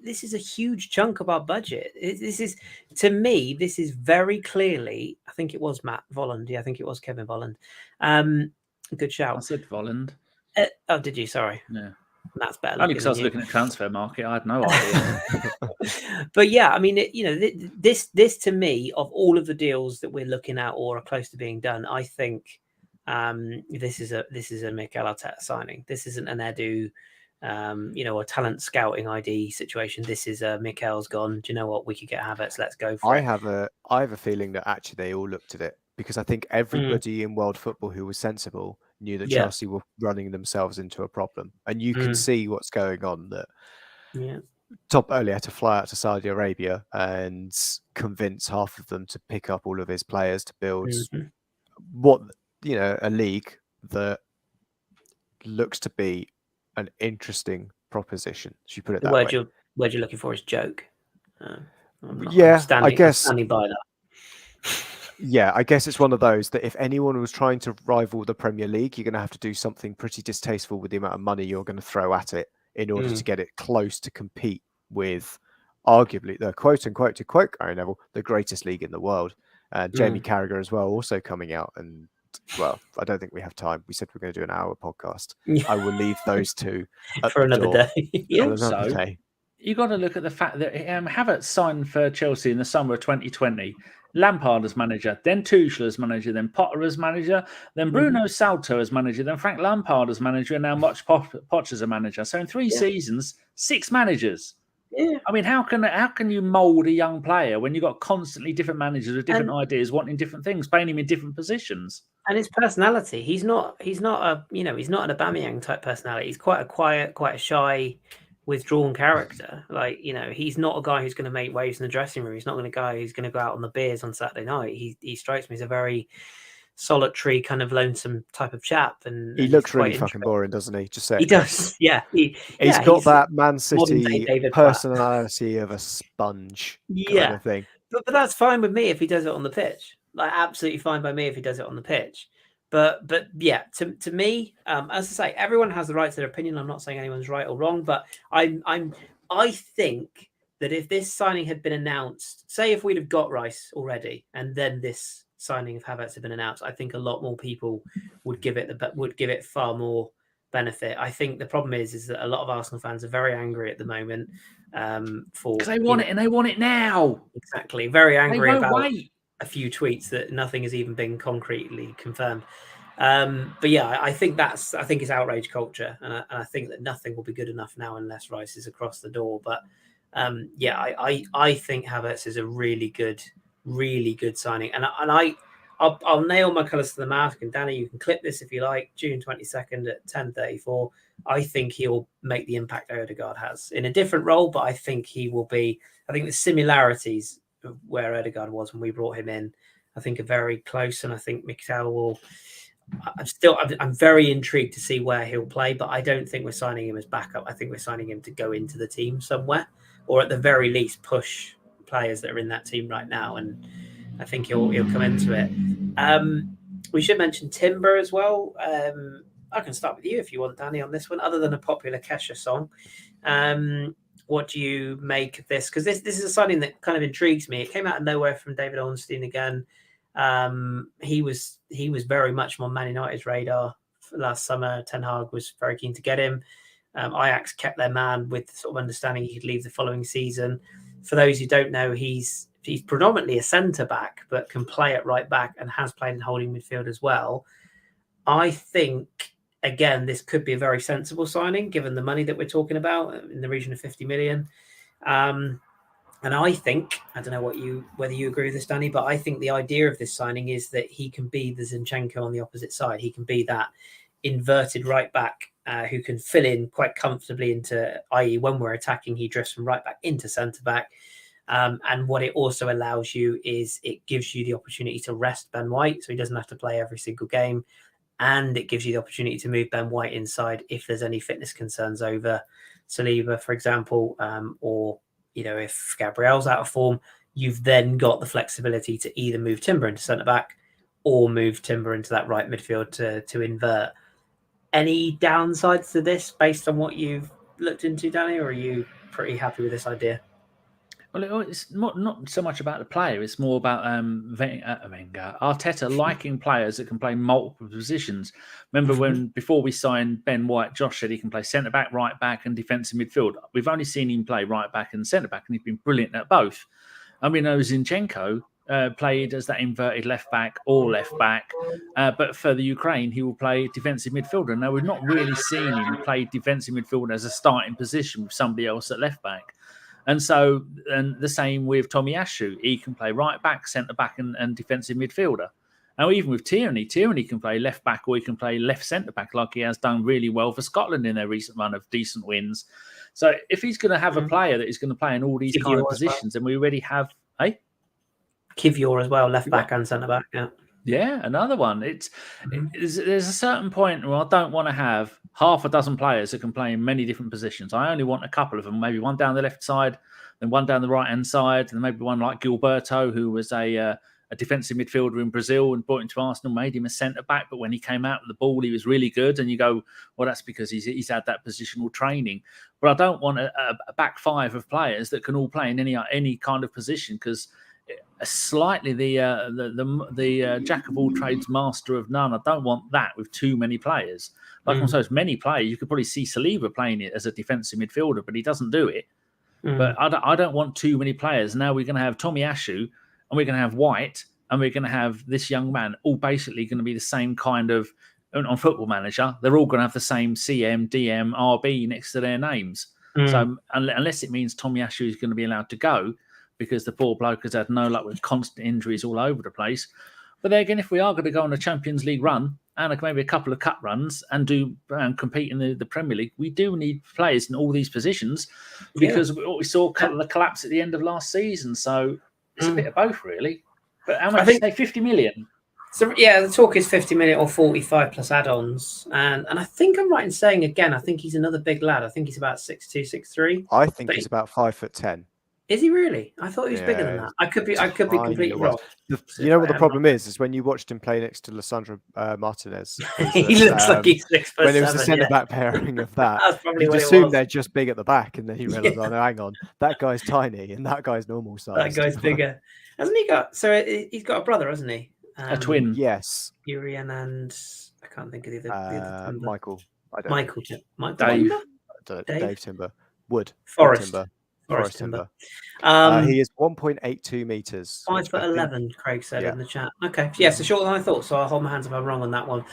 This is a huge chunk of our budget. This is, to me, this is very clearly. I think it was Matt Volland. Yeah, I think it was Kevin Volland. Good shout. I said Volland. Oh, did you? Sorry. Yeah. That's better. Only because I was looking at transfer market, I had no idea. But yeah, I mean, this to me, of all of the deals that we're looking at or are close to being done, I think this is a Mikel Arteta signing. This isn't an Edu, a talent scouting ID situation. This is Mikel's gone. Do you know what? We could get Havertz. Let's go for it. I have a feeling that actually they all looked at it, because I think everybody in world football who was sensible knew that Chelsea were running themselves into a problem, and you can see what's going on. That Yeah. Top only had to fly out to Saudi Arabia and convince half of them to pick up all of his players to build what, a league that looks to be an interesting proposition. Should you put it The that word way? you're looking for is joke. I guess. I'm standing by that. Yeah, I guess it's one of those that if anyone was trying to rival the Premier League, you're going to have to do something pretty distasteful with the amount of money you're going to throw at it in order to get it close to compete with arguably the quote-unquote, to quote Gary Neville, the greatest league in the world. Jamie Carragher as well, also coming out. And, well, I don't think we have time. We said we're going to do an hour podcast. I will leave those two for another day. Day. You've got to look at the fact that Havertz signed for Chelsea in the summer of 2020. Lampard as manager, then Tuchel as manager, then Potter as manager, then Bruno Salto as manager, then Frank Lampard as manager, and now Poch as a manager. So in 3 seasons, 6 managers. Yeah. I mean, how can you mould a young player when you've got constantly different managers with different ideas, wanting different things, playing him in different positions? And his personality, he's not an Aubameyang type personality. He's quite a quiet, quite a shy, withdrawn character. Like, he's not a guy who's going to make waves in the dressing room. He's not going to guy who's going to go out on the beers on Saturday night. He strikes me as a very solitary, kind of lonesome type of chap. And he looks really fucking boring, doesn't he? Just say he does. Yeah, he's got that Man City personality of a sponge kind of thing. But that's fine with me if he does it on the pitch. Like, absolutely fine by me if he does it on the pitch. But yeah, to me, as I say, everyone has the right to their opinion. I'm not saying anyone's right or wrong, but I think that if this signing had been announced, say if we'd have got Rice already, and then this signing of Havertz had been announced, I think a lot more people would give it far more benefit. I think the problem is that a lot of Arsenal fans are very angry at the moment because they want it and they want it now. Exactly, very angry about a few tweets that nothing has even been concretely confirmed. But yeah, I think it's outrage culture, and I think that nothing will be good enough now unless Rice is across the door. But yeah, I think Havertz is a really good signing, and I'll nail my colours to the mast. And Danny, you can clip this if you like. June 22nd at 10:34. I think he'll make the impact Odegaard has in a different role, but I think he will be. I think the similarities of where Odegaard was when we brought him in, I think are very close, and I think Nketiah will. I'm very intrigued to see where he'll play, but I don't think we're signing him as backup. I think we're signing him to go into the team somewhere, or at the very least push players that are in that team right now, and I think he'll come into it. We should mention Timber as well. I can start with you if you want, Danny, on this one. Other than a popular Kesha song, what do you make of this? Because this is a signing that kind of intrigues me. It came out of nowhere from David Ornstein again. He was very much on Man United's radar last summer. Ten Hag was very keen to get him. Ajax kept their man with the sort of understanding he could leave the following season. For those who don't know, he's predominantly a centre back, but can play at right back and has played in holding midfield as well. I think, again, this could be a very sensible signing given the money that we're talking about in the region of 50 million. And I think, I don't know whether you agree with this, Danny, but I think the idea of this signing is that he can be the Zinchenko on the opposite side. He can be that inverted right back who can fill in quite comfortably into, i.e. when we're attacking, he drifts from right back into centre back. And what it also allows you is it gives you the opportunity to rest Ben White, so he doesn't have to play every single game. And it gives you the opportunity to move Ben White inside if there's any fitness concerns over Saliba, for example, or if Gabriel's out of form, you've then got the flexibility to either move Timber into centre back or move Timber into that right midfield to invert. Any downsides to this based on what you've looked into, Danny, or are you pretty happy with this idea? Well, it's not so much about the player. It's more about Arteta liking players that can play multiple positions. Remember when before we signed Ben White, Josh said he can play centre back, right back, and defensive midfield. We've only seen him play right back and centre back, and he's been brilliant at both. I mean, Zinchenko played as that inverted left back or left back, but for the Ukraine, he will play defensive midfielder. Now, we've not really seen him play defensive midfielder as a starting position with somebody else at left back. And so, and the same with Tomiyasu. He can play right back, centre back, and defensive midfielder. Now, even with Tierney can play left back or he can play left centre back, like he has done really well for Scotland in their recent run of decent wins. So if he's going to have a player that is going to play in all these kind of positions, then we already have, Kivior as well, left back and centre back. Yeah, another one. There's a certain point where I don't want to have half a dozen players that can play in many different positions. I only want a couple of them, maybe one down the left side, then one down the right-hand side, and maybe one like Gilberto, who was a defensive midfielder in Brazil and brought him to Arsenal, made him a centre-back, but when he came out with the ball, he was really good. And you go, well, that's because he's had that positional training. But I don't want a back five of players that can all play in any kind of position, because slightly the jack of all trades, master of none. I don't want that with too many players. Like on so many players, you could probably see Saliba playing it as a defensive midfielder, but he doesn't do it. But I don't want too many players. Now we're going to have Tomiyasu, and we're going to have White, and we're going to have this young man, all basically going to be the same kind of, on Football Manager, they're all going to have the same CM, DM, RB next to their names. So unless it means Tomiyasu is going to be allowed to go, because the poor bloke has had no luck with constant injuries all over the place. But then again, if we are going to go on a Champions League run and maybe a couple of cup runs and compete in the Premier League, we do need players in all these positions, because we saw the collapse at the end of last season. So it's a bit of both, really. But how much? I think 50 million. So the talk is 50 million or 45 plus add-ons, and I think I'm right in saying again, I think he's another big lad. I think he's about 6'2", 6'3". I think he's about 5'10". Is he really? I thought he was bigger than that. I could be completely wrong. You know what the problem is when you watched him play next to Lissandro Martinez. He looks like he's 6'7". When it was the centre-back pairing of that, you assume they're just big at the back, and then you realise, oh, no, hang on, that guy's tiny and that guy's normal size. That guy's bigger. Hasn't he got... So he's got a brother, hasn't he? A twin. Yes. Kieran and... I can't think of the other Michael. Dave Timber. Forest Timber. He is 1.82 meters. 5'11", Craig said in the chat. Okay, so shorter than I thought. So I'll hold my hands if I'm wrong on that one.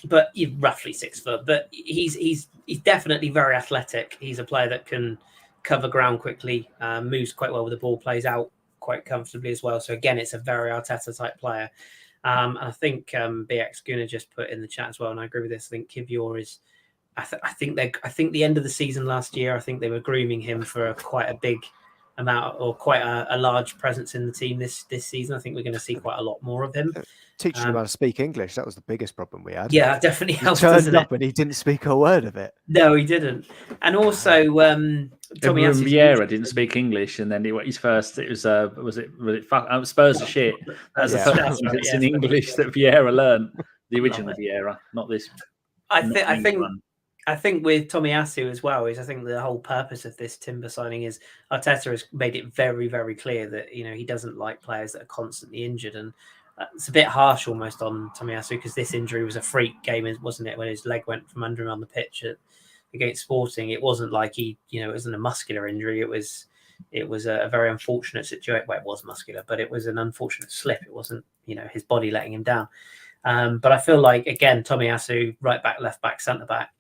But he's roughly 6 foot. But he's definitely very athletic. He's a player that can cover ground quickly, moves quite well with the ball, plays out quite comfortably as well. So again, it's a very Arteta type player. And I think BX Guna just put in the chat as well, and I agree with this. I think Kivior is. I think the end of the season last year, I think they were grooming him for quite a big amount, or quite a large presence in the team this season. I think we're going to see quite a lot more of him. Teaching him how to speak English, that was the biggest problem we had. Yeah, definitely helped. He turned up and he didn't speak a word of it. No, he didn't. And also, Vieira didn't speak English, and then his first, it was Spurs are shit. That's the first sentence in English that Vieira learned. The original Vieira, not this. I think with Tomiyasu as well, I think the whole purpose of this Timber signing is Arteta has made it very, very clear that he doesn't like players that are constantly injured, and it's a bit harsh almost on Tomiyasu, because this injury was a freak game, wasn't it? When his leg went from under him on the pitch against Sporting, it wasn't like it wasn't a muscular injury. It was a very unfortunate situation. Well, it was muscular, but it was an unfortunate slip. It wasn't his body letting him down. But I feel like, again, Tomiyasu, right back, left back, centre back.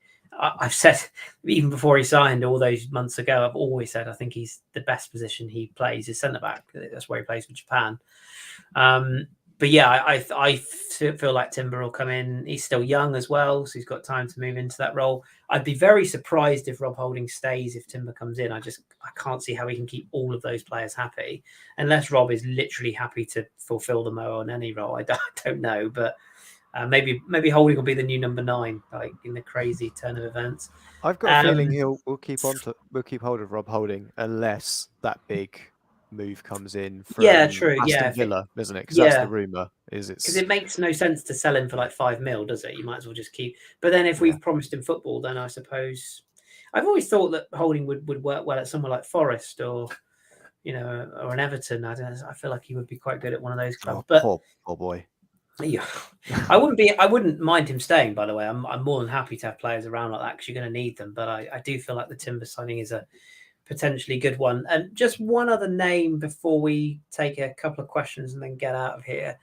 I've said even before he signed all those months ago, I've always said I think he's the best position he plays is centre back. That's where he plays for Japan. But yeah, I feel like Timber will come in. He's still young as well, so he's got time to move into that role. I'd be very surprised if Rob Holding stays if Timber comes in. I can't see how he can keep all of those players happy, unless Rob is literally happy to fulfil the Mo on any role. I don't know, but maybe Holding will be the new number 9, like in the crazy turn of events. I've got a feeling we'll keep hold of Rob Holding unless that big move comes in from Aston Villa, isn't it? Because that's the rumour. Because it makes no sense to sell him for like 5 mil, does it? You might as well just keep. But then if we've promised him football, then I suppose I've always thought that Holding would work well at somewhere like Forest or or an Everton. I feel like he would be quite good at one of those clubs. Poor boy. Yeah, I wouldn't mind him staying. By the way, I'm more than happy to have players around like that because you're going to need them. But I do feel like the Timber signing is a potentially good one. And just one other name before we take a couple of questions and then get out of here.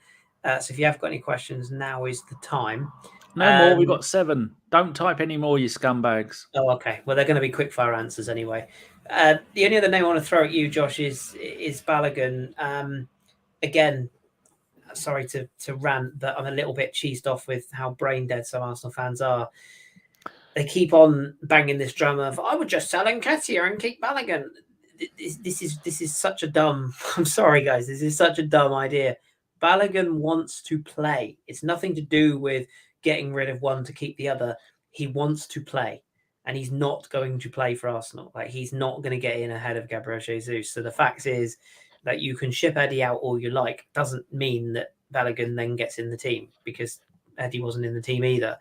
So if you have got any questions, now is the time. No more. We've got 7. Don't type any more, you scumbags. Oh, okay. Well, they're going to be quick-fire answers anyway. The only other name I want to throw at you, Josh, is Balogun. Again, sorry to rant, but I'm a little bit cheesed off with how brain dead some Arsenal fans are. They keep on banging this drum of, I would just sell Nketiah and keep Balogun. This is such a dumb. I'm sorry, guys. This is such a dumb idea. Balogun wants to play. It's nothing to do with getting rid of one to keep the other. He wants to play, and he's not going to play for Arsenal. Like, he's not going to get in ahead of Gabriel Jesus. So the fact is that you can ship Eddie out all you like doesn't mean that Balogun then gets in the team, because Eddie wasn't in the team either.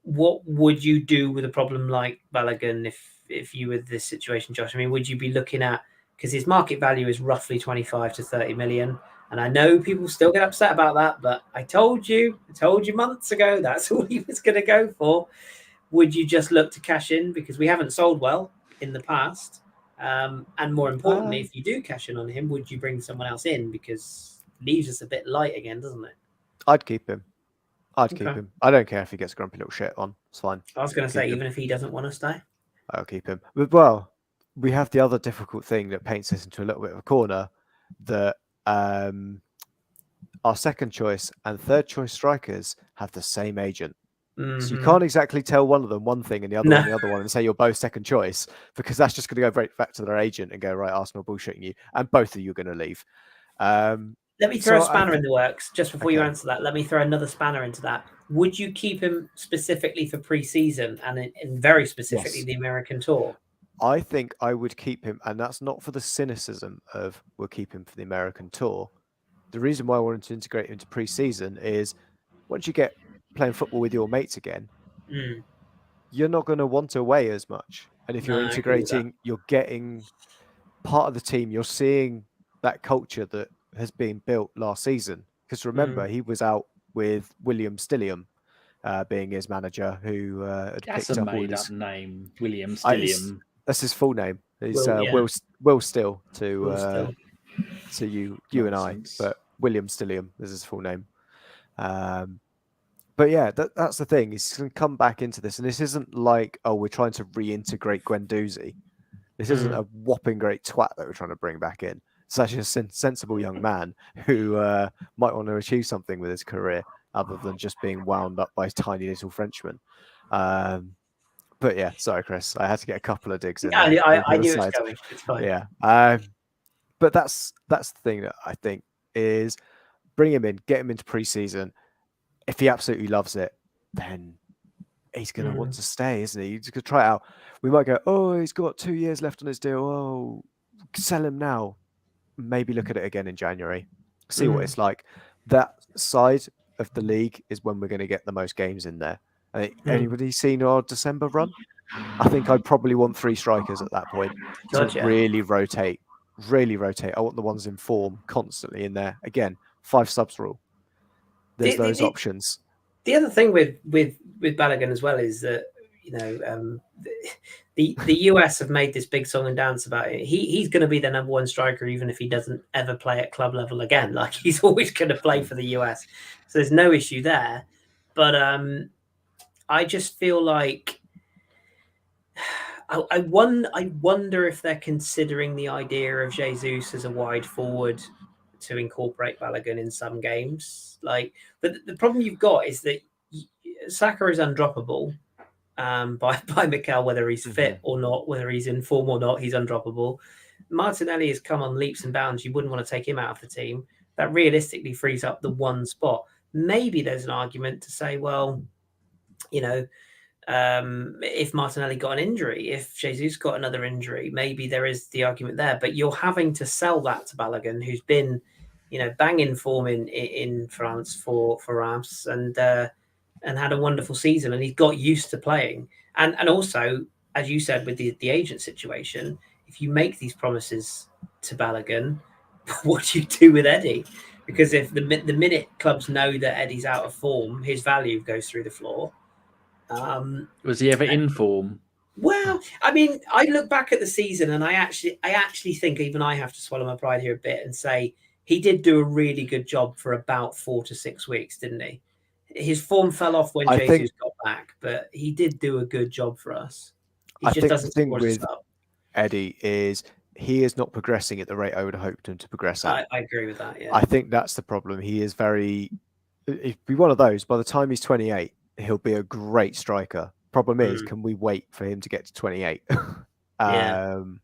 What would you do with a problem like Balogun if you were this situation, Josh? I mean, would you be looking at, because his market value is roughly 25 to 30 million. And I know people still get upset about that, but I told you months ago, that's all he was going to go for. Would you just look to cash in? Because we haven't sold well in the past. And more importantly, if you do cash in on him, would you bring someone else in? Because it leaves us a bit light again, doesn't it? I'd keep him. Keep him. I don't care if he gets grumpy little shit on. It's fine. I was going to say, even if he doesn't want to stay, I'll keep him. But, well, we have the other difficult thing that paints us into a little bit of a corner, that our second choice and third choice strikers have the same agent. Mm-hmm. So you can't exactly tell one of them one thing and the other one the other one and say you're both second choice, because that's just going to go right back to their agent and go, right, Arsenal bullshitting you, and both of you are going to leave. Let me throw a spanner in the works just before you answer that. Let me throw another spanner into that. Would you keep him specifically for pre-season and very specifically the American tour? I think I would keep him, and that's not for the cynicism of we'll keep him for the American tour. The reason why I wanted to integrate him into pre-season is once you get playing football with your mates again, you're not going to want to away as much. And if you're integrating, you're getting part of the team. You're seeing that culture that has been built last season. Because remember, he was out with William Stilliam being his manager, who had picked up all his name. William Stilliam. That's his full name. He's Will Still to you and I, but William Stilliam is his full name. But yeah, that's the thing. He's going to come back into this, and this isn't like, oh, we're trying to reintegrate Guendouzi. This isn't a whopping great twat that we're trying to bring back in. It's actually a sensible young man who might want to achieve something with his career other than just being wound up by a tiny little Frenchman. But yeah, sorry, Kris. I had to get a couple of digs in. I knew it was coming. It's fine. Yeah. But that's the thing that I think is bring him in, get him into pre-season. If he absolutely loves it, then he's going to want to stay, isn't he? He's going to try it out. We might go, oh, he's got 2 years left on his deal. Oh, sell him now. Maybe look at it again in January. See what it's like. That side of the league is when we're going to get the most games in there. Anybody seen our December run? I think I'd probably want 3 strikers at that point to really rotate. I want the ones in form constantly in there. Again, 5 subs rule. There's those options. The other thing with Balogun as well is that, you know, the US have made this big song and dance about it. He's going to be the number 1 striker, even if he doesn't ever play at club level again. Like, he's always going to play for the US. So there's no issue there. But I just feel like I wonder if they're considering the idea of Jesus as a wide forward to incorporate Balogun in some games. Like, but the problem you've got is that Saka is undroppable by Mikel, whether he's fit or not, whether he's in form or not, he's undroppable. Martinelli has come on leaps and bounds. You wouldn't want to take him out of the team. That realistically frees up the one spot. Maybe there's an argument to say, well, you know, if Martinelli got an injury, if Jesus got another injury, maybe there is the argument there. But you're having to sell that to Balogun, who's been, you know, banging form in France for Reims and had a wonderful season, and he's got used to playing. And also, as you said, with the agent situation, if you make these promises to Balogun, what do you do with Eddie? Because if the minute clubs know that Eddie's out of form, his value goes through the floor. Was he ever in form? Well, I mean, I look back at the season and I actually think even I have to swallow my pride here a bit and say he did do a really good job for about 4 to 6 weeks, didn't he? His form fell off when Jesus got back, but he did do a good job for us. He just doesn't think with Eddie is he is not progressing at the rate I would have hoped him to progress at. I agree with that. Yeah, I think that's the problem. He is he'd be one of those. By the time he's 28, he'll be a great striker. Problem is, can we wait for him to get to 28? And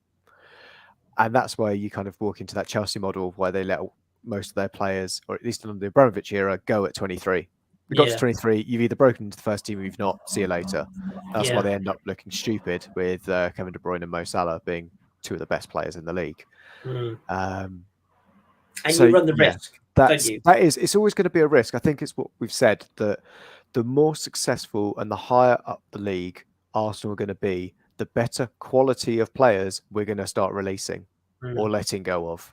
that's where you kind of walk into that Chelsea model where they let most of their players, or at least under the Abramovich era, go at 23. We got to 23, you've either broken into the first team or you've not. See you later. That's why they end up looking stupid with Kevin De Bruyne and Mo Salah being two of the best players in the league. And you run the risk, don't you? It's always going to be a risk. I think it's what we've said, that the more successful and the higher up the league Arsenal are going to be, the better quality of players we're going to start releasing or letting go of.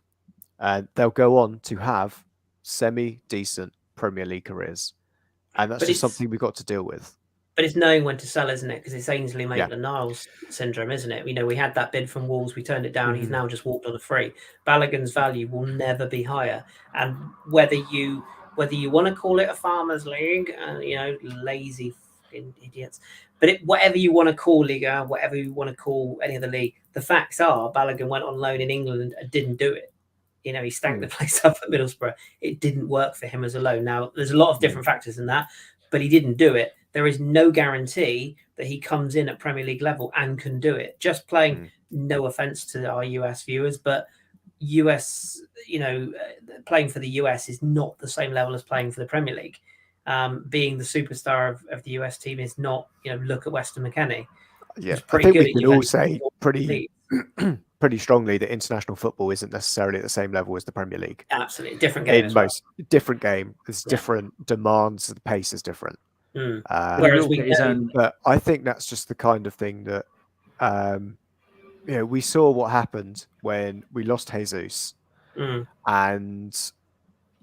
And they'll go on to have semi-decent Premier League careers. And that's just something we've got to deal with. But it's knowing when to sell, isn't it? Because it's Ainsley Maitland-Niles syndrome, isn't it? We had that bid from Wolves. We turned it down. He's now just walked on a free. Balogun's value will never be higher. And whether you want to call it a farmers' league, lazy fucking idiots, but whatever you want to call Liga, whatever you want to call any other league, the facts are Balogun went on loan in England and didn't do it. He stacked the place up at Middlesbrough. It didn't work for him as a loan. Now, there's a lot of different factors in that, but he didn't do it. There is no guarantee that he comes in at Premier League level and can do it. Just playing, no offense to our US viewers, but US, playing for the US is not the same level as playing for the Premier League. Being the superstar of the US team is not, look at Weston McKennie. Yeah, I think we can all say pretty strongly that international football isn't necessarily at the same level as the Premier League. Absolutely. Different game. Different game. There's different demands. The pace is different. Whereas but I think that's just the kind of thing that, we saw what happened when we lost Jesus and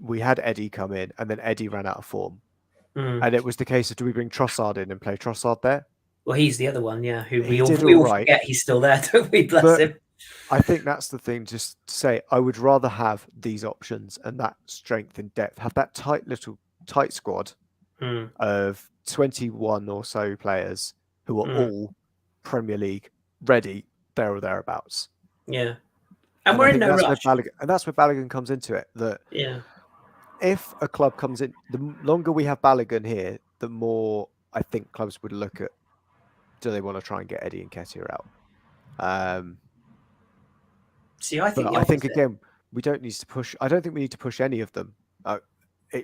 we had Eddie come in and then Eddie ran out of form. And it was the case of, do we bring Trossard in and play Trossard there? Well, he's the other one, who we all forget he's still there, don't we? Bless him. I think that's the thing, just to say, I would rather have these options and that strength and depth, have that tight squad of 21 or so players who are all Premier League ready, there or thereabouts. Yeah. And we're in no rush. And that's where Balogun comes into it. That if a club comes in, the longer we have Balogun here, the more I think clubs would look at, do they want to try and get Eddie and Nketiah out? I think again, we don't need to push. I don't think we need to push any of them.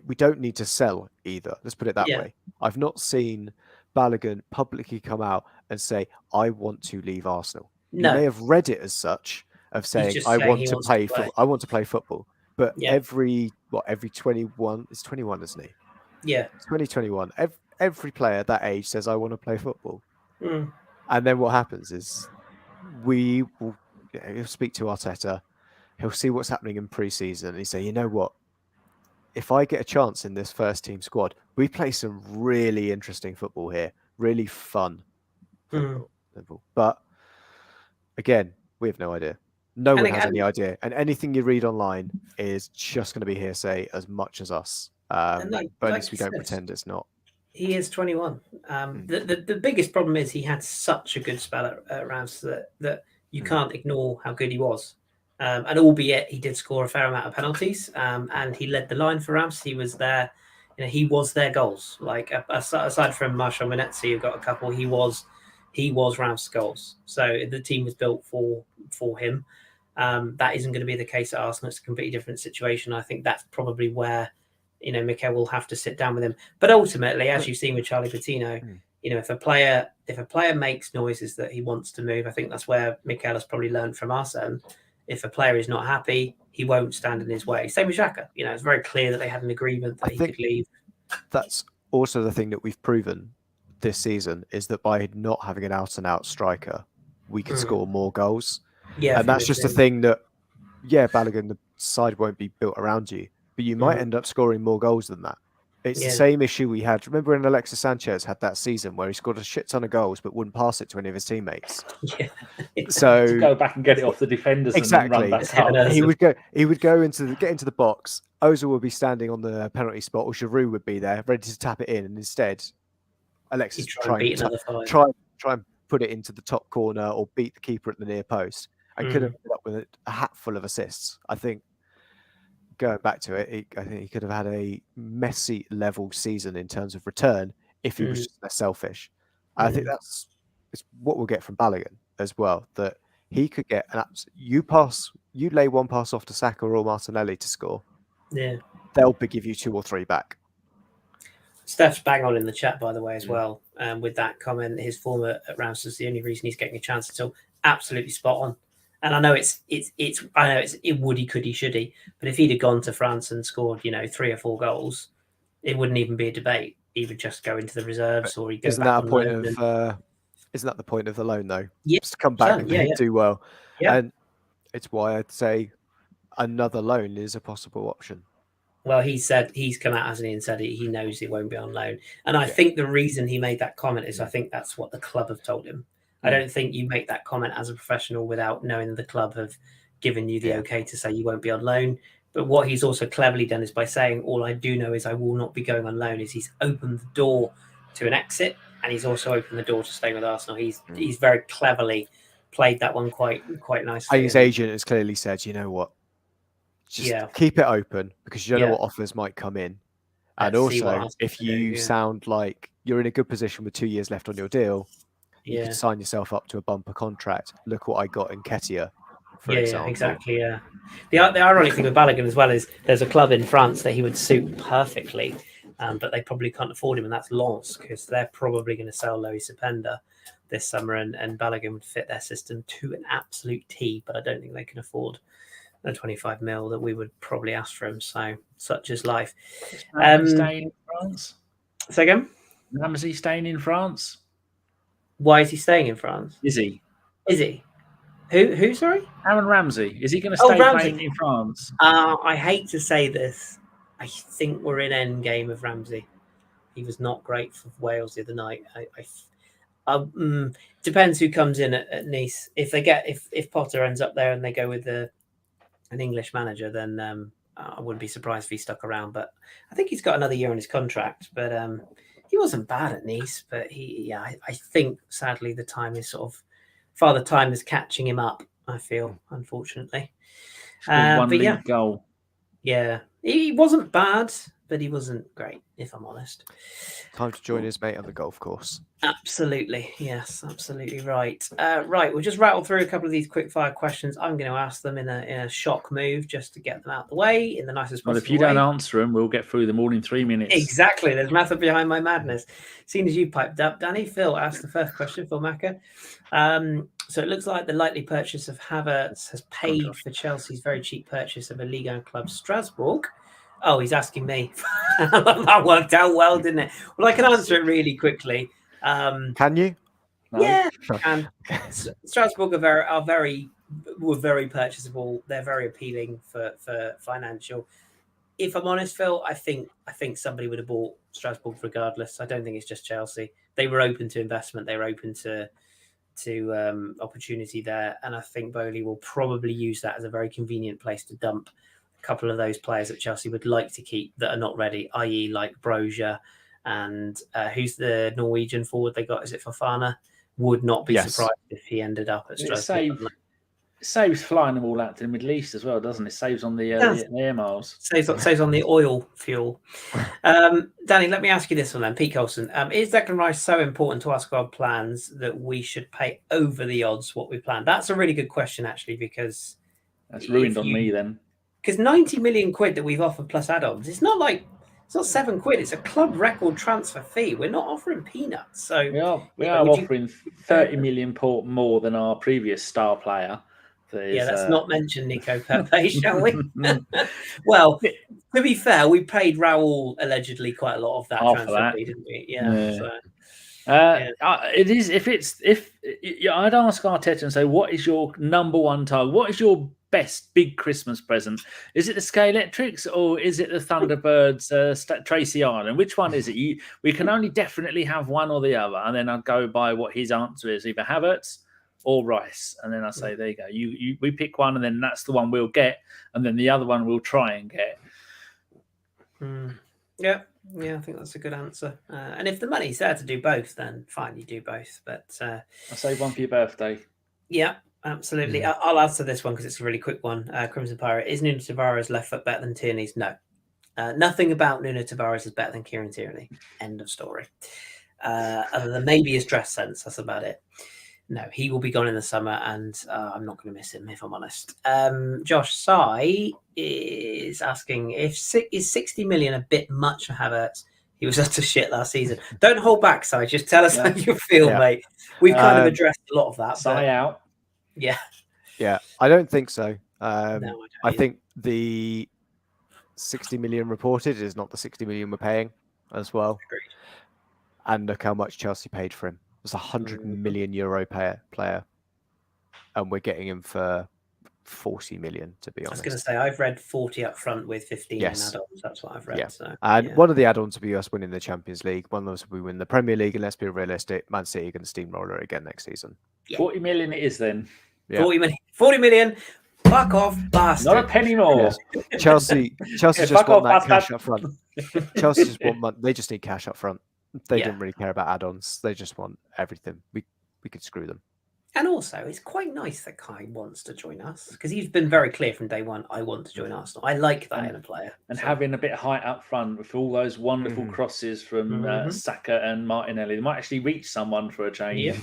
We don't need to sell either. Let's put it that way. I've not seen Balogun publicly come out and say, I want to leave Arsenal. No. You may have read it as such, of saying, I want to play football. But every 21, it's 21, isn't he? Yeah. 2021. Every player that age says, I want to play football. And then what happens is he'll speak to Arteta. He'll see what's happening in pre-season and he'll say, you know what? If I get a chance in this first team squad, we play some really interesting football here, really fun football. But again, we have no idea. No one has any idea. And anything you read online is just going to be hearsay as much as us. But at least we don't pretend it's not. He is 21. The biggest problem is he had such a good spell at Ramsdale that you can't ignore how good he was. And albeit he did score a fair amount of penalties, and he led the line for Rams. He was there, he was their goals. Like aside from Marshall Minetzi, who got a couple, he was Rams' goals. So the team was built for him. That isn't going to be the case at Arsenal. It's a completely different situation. I think that's probably where Mikel will have to sit down with him. But ultimately, as you've seen with Charlie Patino, if a player makes noises that he wants to move, I think that's where Mikel has probably learned from Arsene. If a player is not happy, he won't stand in his way. Same with Xhaka. It's very clear that they had an agreement that he could leave. That's also the thing that we've proven this season, is that by not having an out-and-out striker, we can score more goals. Yeah, and that's just the thing that, Balogun, the side won't be built around you, but you might end up scoring more goals than that. It's the same issue we had. Remember when Alexis Sanchez had that season where he scored a shit ton of goals but wouldn't pass it to any of his teammates? So to go back and get it off the defenders and run back up. He would go into the box. Ozil would be standing on the penalty spot, or Giroud would be there ready to tap it in, and instead Alexis try and put it into the top corner or beat the keeper at the near post. and could have ended up with a hatful of assists. I think going back to it, I think he could have had a Messi level season in terms of return if he was just less selfish. I think it's what we'll get from Balogun as well, that he could get you lay one pass off to Saka or Martinelli to score. Yeah. They'll give you 2 or 3 back. Steph's bang on in the chat, by the way, as well. With that comment, his form at Ramsdale is the only reason he's getting a chance at all. Absolutely spot on. And I know it's wouldy, couldy, shouldy, but if he'd have gone to France and scored, 3 or 4 goals, it wouldn't even be a debate. He would just go into the reserves, or he'd go isn't back that on loan. Isn't that the point of the loan, though? Yeah, just to come back and do well. Yeah. And it's why I'd say another loan is a possible option. Well, he's come out, hasn't he, and said he knows he won't be on loan. And I think the reason he made that comment is I think that's what the club have told him. I don't think you make that comment as a professional without knowing that the club have given you the okay to say you won't be on loan. But what he's also cleverly done is by saying, all I do know is I will not be going on loan, is he's opened the door to an exit, and he's also opened the door to staying with Arsenal. He's very cleverly played that one quite nicely. His agent has clearly said, you know what, just keep it open, because you don't know what offers might come in. And also, if you sound like you're in a good position with 2 years left on your deal, you could sign yourself up to a bumper contract. Look what I got in Nketiah, for example. Exactly, yeah. The ironic thing with Balogun as well is there's a club in France that he would suit perfectly, but they probably can't afford him, and that's Lens, because they're probably going to sell Loïs Openda this summer, and Balogun would fit their system to an absolute T, but I don't think they can afford the 25 mil that we would probably ask for him. So such is life. Staying in France? Say again? Ramsey staying in France? Why is he staying in France? Is he? Who? Sorry, Aaron Ramsey. Is he going to stay playing in France? I hate to say this. I think we're in end game of Ramsey. He was not great for Wales the other night. Depends who comes in at Nice. If Potter ends up there and they go with an English manager, then I wouldn't be surprised if he stuck around. But I think he's got another year on his contract. But he wasn't bad at Nice. But I think sadly the time is Father Time is catching him up, I feel, unfortunately. One league goal. Yeah. He wasn't bad, but he wasn't great, if I'm honest. Time to join his mate on the golf course. Absolutely. Yes, absolutely right. Right, we'll just rattle through a couple of these quick-fire questions. I'm going to ask them in a shock move just to get them out of the way in the nicest possible way. Well, if you don't answer them, we'll get through them all in 3 minutes. Exactly. There's method behind my madness. Seeing as you piped up, Danny, Phil asked the first question, Phil Macker. So it looks like the likely purchase of Havertz has paid for Chelsea's very cheap purchase of a Ligue 1 club, Strasbourg. Oh, he's asking me. That worked out well, didn't it? Well, I can answer it really quickly. Can you? No. Yeah, I can. Strasbourg were very purchasable. They're very appealing for financial. If I'm honest, Phil, I think somebody would have bought Strasbourg regardless. I don't think it's just Chelsea. They were open to investment. They were open to opportunity there, and I think Bowley will probably use that as a very convenient place to dump a couple of those players that Chelsea would like to keep that are not ready, i.e. like Brozier and who's the Norwegian forward they got? Is it Fofana? Would not be surprised if he ended up at Strasbourg. It saves flying them all out to the Middle East as well, doesn't it? Saves on the air miles. Saves on the oil fuel. Danny, let me ask you this one then. Pete Colson. Is Declan Rice so important to our squad plans that we should pay over the odds what we planned? That's a really good question, actually, because... That's ruined on me then. Because 90 million quid that we've offered plus add-ons, it's not £7. It's a club record transfer fee. We're not offering peanuts. So we are offering 30 million more than our previous star player. Let's not mention Nico Pepe, shall we? Well, to be fair, we paid Raul allegedly quite a lot of that transfer fee, didn't we? It is. If I'd ask Arteta and say, what is your number one target? What is your best big Christmas present? Is it the Sky Electrics or is it the Thunderbirds Tracy Island? Which one is it? We can only definitely have one or the other, and then I'd go by what his answer is, either Havertz or Rice, and then I say, there you go. We pick one, and then that's the one we'll get, and then the other one we'll try and get. Yeah, I think that's a good answer. And if the money's there to do both, then fine, you do both. But I'll save one for your birthday. Yeah, Absolutely. I'll answer this one because it's a really quick one. Crimson Pirate, is Nuno Tavares left foot better than Tierney's? No. Nothing about Nuno Tavares is better than Kieran Tierney. End of story. Other than maybe his dress sense, that's about it. No, he will be gone in the summer, and I'm not going to miss him, if I'm honest. Josh Sai is asking, is 60 million a bit much for Havertz? He was utter shit last season. Don't hold back, Si. Just tell us how you feel, mate. We've kind of addressed a lot of that. Si out. Yeah. Yeah, I don't think so. No, I think the 60 million reported is not the 60 million we're paying as well. Agreed. And look how much Chelsea paid for him. It was a €100 million player. And we're getting him for 40 million, to be honest. I was going to say, I've read 40 up front with 15 in add-ons. That's what I've read. Yeah. So, and one of the add-ons will be us winning the Champions League. One of those will be win the Premier League. And let's be realistic, Man City are going to steamroller it again next season. Yeah. 40 million it is then. Yeah. 40 million. Fuck off, bastard. Not a penny more. Yeah. Chelsea just want that cash up front. Chelsea just want money. They just need cash up front. They don't really care about add-ons. They just want everything. We could screw them. And also, it's quite nice that Kai wants to join us because he's been very clear from day one. I want to join Arsenal. I like that in a player. And having a bit of height up front with all those wonderful crosses from Saka and Martinelli, they might actually reach someone for a change.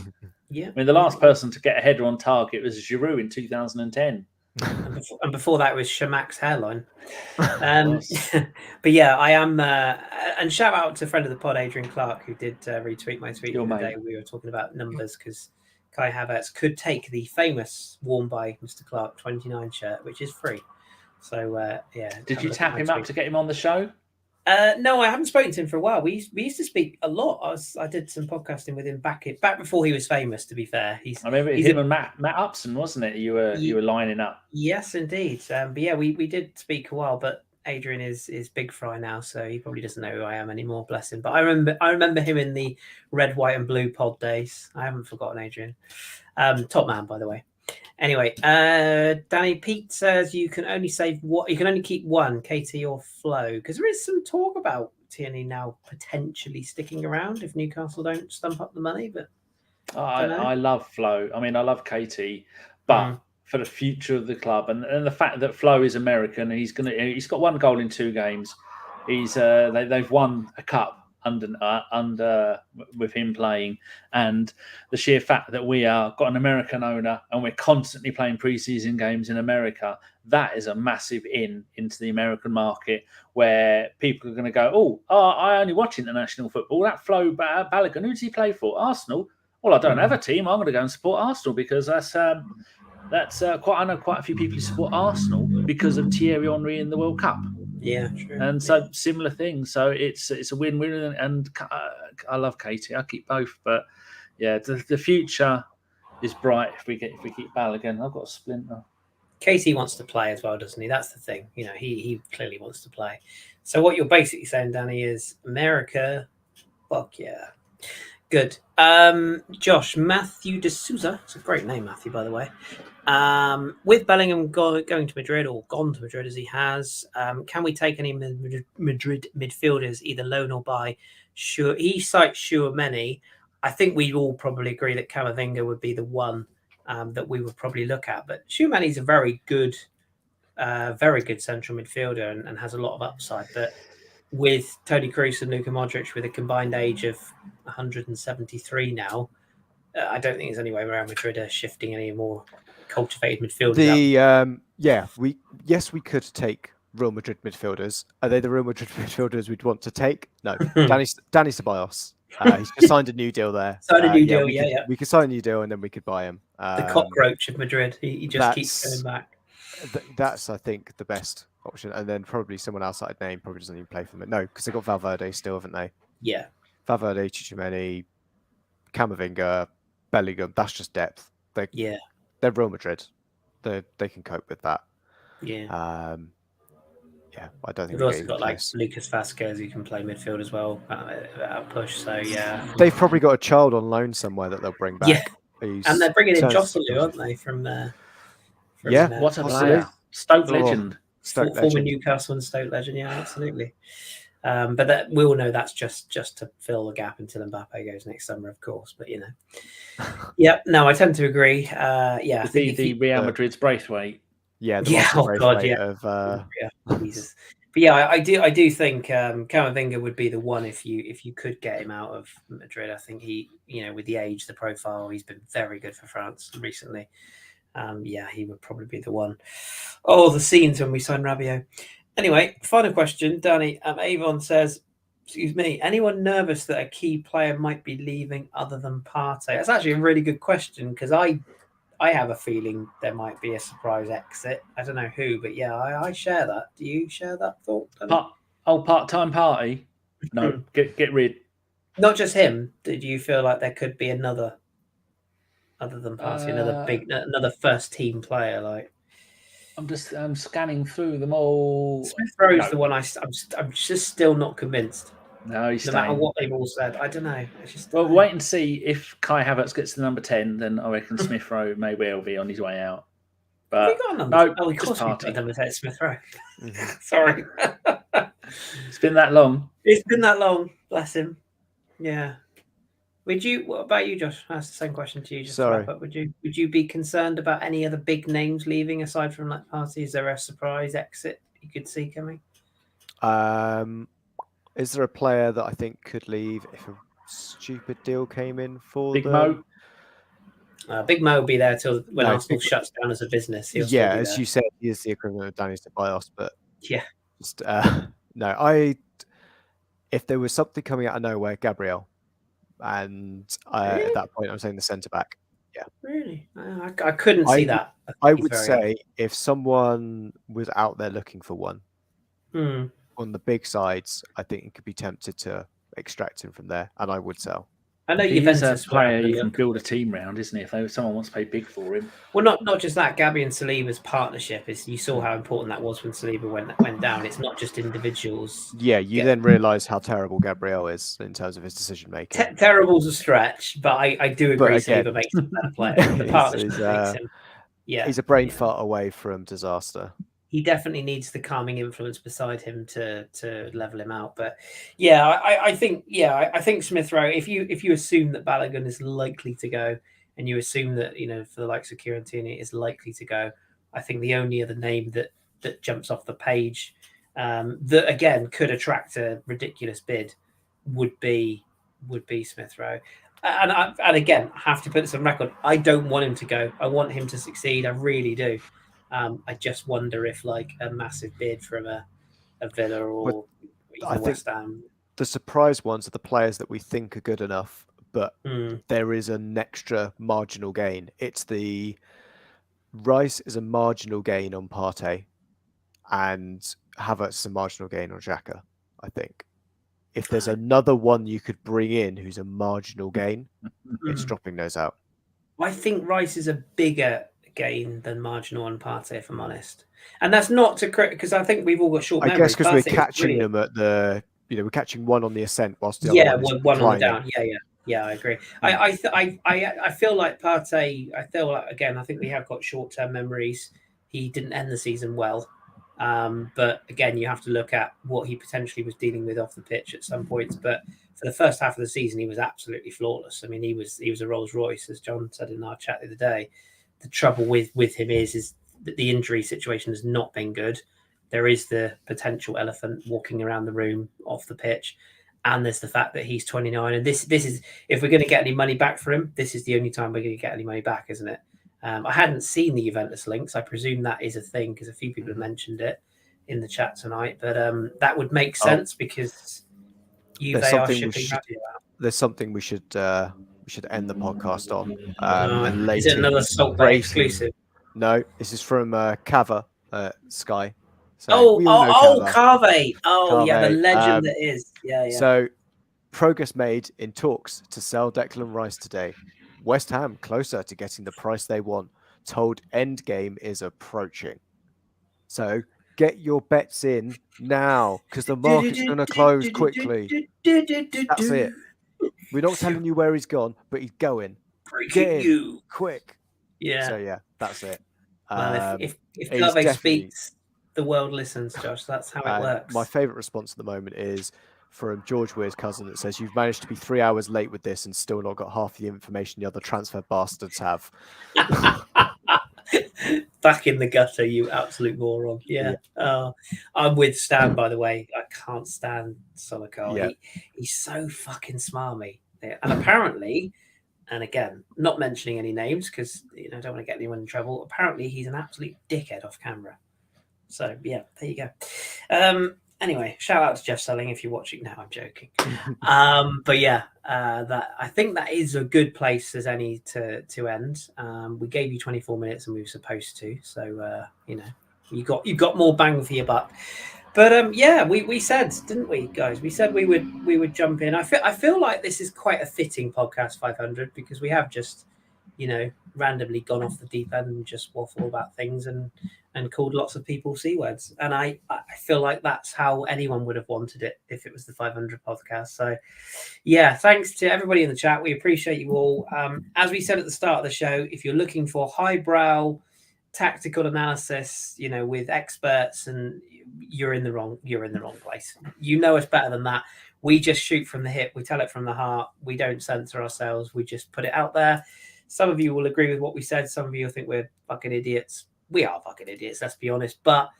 Yeah. I mean, the last person to get a header on target was Giroud in 2010. And before that was Shamak's hairline. But yeah, I am. And shout out to a friend of the pod, Adrian Clark, who did retweet my tweet the day we were talking about numbers because Kai Havertz could take the famous worn by Mr. Clark 29 shirt, which is free. So yeah. Did you tap him up to get him on the show? No, I haven't spoken to him for a while. We used to speak a lot. I did some podcasting with him back before he was famous. To be fair, I remember him and Matt Upson, wasn't it? You were lining up. Yes, indeed. But yeah, we did speak a while. But Adrian is big fry now, so he probably doesn't know who I am anymore. Bless him. But I remember him in the red, white, and blue pod days. I haven't forgotten Adrian. Top man, by the way. Anyway, Danny Pete says you can only keep one, KT or Flo, because there is some talk about Tierney now potentially sticking around if Newcastle don't stump up the money. But I love Flo. I mean, I love KT, but for the future of the club and the fact that Flo is American and he's got one goal in 2 games. They've won a cup under with him playing, and the sheer fact that we got an American owner and we're constantly playing preseason games in America, that is a massive into the American market where people are going to go, I only watch international football. That Flo Balogun, who does he play for? Arsenal. Well, I don't have a team. I'm going to go and support Arsenal because that's quite. I know quite a few people who support Arsenal because of Thierry Henry in the World Cup. Yeah, true. And so similar things. So it's a win-win, and I love Katie. I keep both, but yeah, the future is bright if we keep Balogun. I've got a splinter. Casey wants to play as well, doesn't he? That's the thing. You know, he clearly wants to play. So what you're basically saying, Danny, is America. Fuck yeah, good. Josh Matthew D'Souza. It's a great name, Matthew, by the way. With Bellingham going to Madrid or gone to Madrid as he has, can we take any Madrid midfielders, either loan or buy? Sure, he cites Tchouaméni. I think we all probably agree that Camavinga would be the one that we would probably look at. But Tchouaméni is a very good central midfielder and has a lot of upside. But with Toni Kroos and Luka Modric with a combined age of 173 now, I don't think there's any way Real Madrid are shifting any more cultivated midfielders. We could take Real Madrid midfielders. Are they the Real Madrid midfielders we'd want to take? No. Danny Ceballos. He's just signed a new deal there. We could sign a new deal and then we could buy him. The cockroach of Madrid. He just keeps coming back. That's, I think, the best option. And then probably someone else I'd name probably doesn't even play for them. No, because they've got Valverde still, haven't they? Yeah. Valverde, Tchouaméni, Camavinga, Bellingham. That's just depth. They're Real Madrid. They can cope with that. Yeah. I don't think we've also got like Lucas Vazquez who can play midfield as well at push. So yeah, they've probably got a child on loan somewhere that they'll bring back. Yeah, and they're bringing in Joselu, aren't they? From what a player, Stoke legend, former Newcastle and Stoke legend. Yeah, absolutely. But that we all know that's just to fill the gap until Mbappe goes next summer, of course. But yep. No, I tend to agree. I think the Real Madrid's Braithwaite. Yeah. Oh God, yeah. Jesus. But I do think Camavinga would be the one if you could get him out of Madrid. I think he, with the age, the profile, he's been very good for France recently. He would probably be the one. Oh, the scenes when we signed Rabiot. Anyway, final question, Danny. Avon says, excuse me, anyone nervous that a key player might be leaving other than Partey? That's actually a really good question because I have a feeling there might be a surprise exit. I don't know who, but I share that. Do you share that thought? Part-time Partey? No, get rid. Not just him. Did you feel like there could be another, other than Partey, another first team player? Like, I'm scanning through them all. Smith Rowe's the one I'm just still not convinced. No, he's no matter what they've all said. I don't know. Wait and see if Kai Havertz gets to number 10. Then I reckon Smith Rowe may well be on his way out. But of course we've got number 10, Smith Rowe. Sorry, it's been that long. It's been that long. Bless him. Yeah. What about you, Josh? I asked the same question to you. Just Sorry. To wrap up. Would you be concerned about any other big names leaving aside from that Partey? Is there a surprise exit you could see coming? Is there a player that I think could leave if a stupid deal came in for Big Mo? Big Mo will be there till when Arsenal shuts down as a business. As you said, he is the equivalent of Danny Ceballos, but just no. If there was something coming out of nowhere, Gabriel, and at that point, I'm saying the centre back. Yeah, really, I couldn't see that. I would say if someone was out there looking for one. On the big sides, I think it could be tempted to extract him from there, and I would sell. I know Juventus a player you can build a team around, isn't he? If someone wants to pay big for him. Well, not just that. Gabby and Saliba's partnership is. You saw how important that was when Saliba went down. It's not just individuals. Yeah, you then realise how terrible Gabriel is in terms of his decision making. Terrible's a stretch, but I do agree. Saliba makes him a better player. The partnership makes him. Yeah, he's a brain fart away from disaster. He definitely needs the calming influence beside him to level him out. But I think Smith Rowe. If you assume that Balogun is likely to go, and you assume that for the likes of Kieran Tierney is likely to go, I think the only other name that jumps off the page that again could attract a ridiculous bid would be Smith Rowe. And again, I have to put this on record. I don't want him to go. I want him to succeed. I really do. I just wonder if like a massive bid from a Villa or West Ham. The surprise ones are the players that we think are good enough, but there is an extra marginal gain. It's the Rice is a marginal gain on Partey, and Havertz is a marginal gain on Xhaka. I think if there's another one you could bring in who's a marginal gain, it's dropping those out. I think Rice is a bigger gain than marginal on Partey, if I'm honest, and that's not to because I think we've all got short memories. I guess because we're catching them at the, we're catching one on the ascent whilst the other one on the down. Yeah, I agree. I feel like Partey. I feel like again, I think we have got short-term memories. He didn't end the season well, but again, you have to look at what he potentially was dealing with off the pitch at some points. But for the first half of the season, he was absolutely flawless. I mean, he was a Rolls Royce, as John said in our chat the other day. The trouble with him is that the injury situation has not been good. There is the potential elephant walking around the room off the pitch, and there's the fact that he's 29. And this is, if we're going to get any money back for him, this is the only time we're going to get any money back, isn't it? I hadn't seen the Juventus links. I presume that is a thing because a few people have mentioned it in the chat tonight. But that would make sense because Juve are shipping Fabio out. There's something we should end the podcast on. Is it another Salt Bay exclusive? No, this is from Cava Sky. So Carve. Yeah, the legend that is. Yeah. So, progress made in talks to sell Declan Rice today. West Ham closer to getting the price they want. Told endgame is approaching. So, get your bets in now because the market's going to close quickly. That's it. We're not telling you where he's gone, but he's going. Get in quick. Yeah. So, yeah, that's it. Well, if Carve speaks, the world listens, Josh. That's how it works. My favourite response at the moment is from George Weir's cousin that says, "You've managed to be 3 hours late with this and still not got half the information the other transfer bastards have." Back in the gutter, you absolute moron. Yeah. I'm with Stan, by the way. I can't stand Solikar. Yeah. He's so fucking smarmy. Yeah. And apparently, and again, not mentioning any names because I don't want to get anyone in trouble. Apparently, he's an absolute dickhead off camera. So yeah, there you go. Anyway, shout out to Jeff Selling if you're watching now. I'm joking. But yeah, I think that is a good place as any to end. We gave you 24 minutes and we were supposed to, so you got more bang for your buck. But yeah, we said, didn't we, guys? We said we would jump in. I feel like this is quite a fitting podcast 500 because we have just randomly gone off the deep end and just waffle about things and called lots of people C words. And I feel like that's how anyone would have wanted it if it was the 500 podcast. So yeah, thanks to everybody in the chat. We appreciate you all. As we said at the start of the show, if you're looking for highbrow tactical analysis, with experts, and you're in the wrong place. You know us better than that. We just shoot from the hip. We tell it from the heart. We don't censor ourselves. We just put it out there. Some of you will agree with what we said. Some of you will think we're fucking idiots. We are fucking idiots, let's be honest. But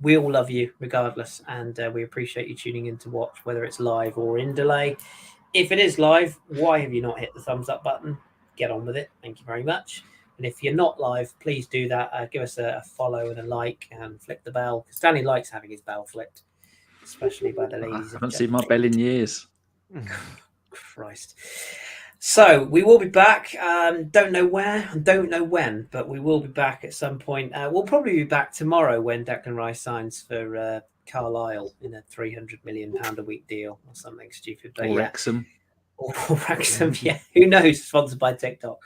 we all love you regardless. And we appreciate you tuning in to watch, whether it's live or in delay. If it is live, why have you not hit the thumbs up button? Get on with it. Thank you very much. And if you're not live, please do that. Give us a follow and a like and flick the bell. Stanley likes having his bell flicked, especially by the ladies. I haven't seen my bell in years. Christ. So we will be back. Don't know where, don't know when, but we will be back at some point. We'll probably be back tomorrow when Declan Rice signs for Carlisle in a £300 million a week deal or something stupid. But or Wrexham. Or Wrexham, yeah. Who knows? Sponsored by TikTok.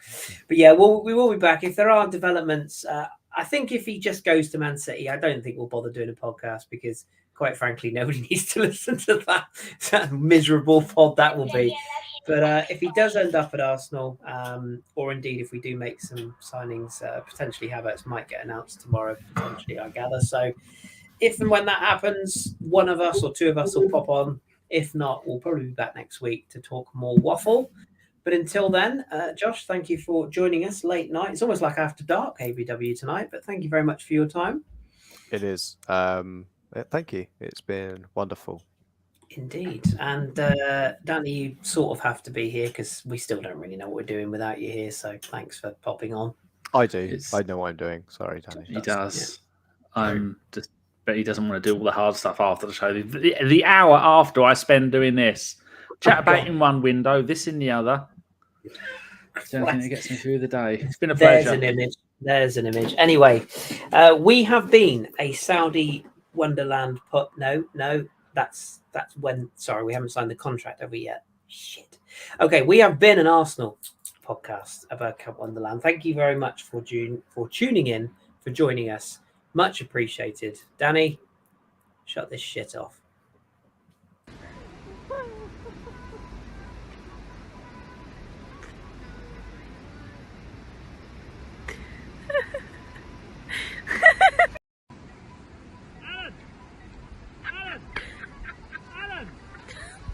But yeah, we will be back. If there are developments, I think if he just goes to Man City, I don't think we'll bother doing a podcast because, quite frankly, nobody needs to listen to that miserable pod that will be. But if he does end up at Arsenal, or indeed if we do make some signings, potentially Havertz might get announced tomorrow, potentially, I gather. So if and when that happens, one of us or two of us will pop on. If not, we'll probably be back next week to talk more waffle. But until then, Josh, thank you for joining us late night. It's almost like after dark ABW tonight, but thank you very much for your time. It is. Thank you. It's been wonderful. Indeed. And Danny, you sort of have to be here because we still don't really know what we're doing without you here. So thanks for popping on. I do. I know what I'm doing. Sorry, Danny. He does. Yeah. But he doesn't want to do all the hard stuff after the show. The hour after I spend doing this. Chat about in one window, this in the other. It's the only thing that gets me through the day. It's been a pleasure. There's an image. Anyway, we have been a Saudi Wonderland No, that's when. Sorry, we haven't signed the contract, have we yet? Shit. Okay, we have been an Arsenal podcast about Bergkamp Wonderland. Thank you very much for tuning in, for joining us. Much appreciated. Danny, shut this shit off.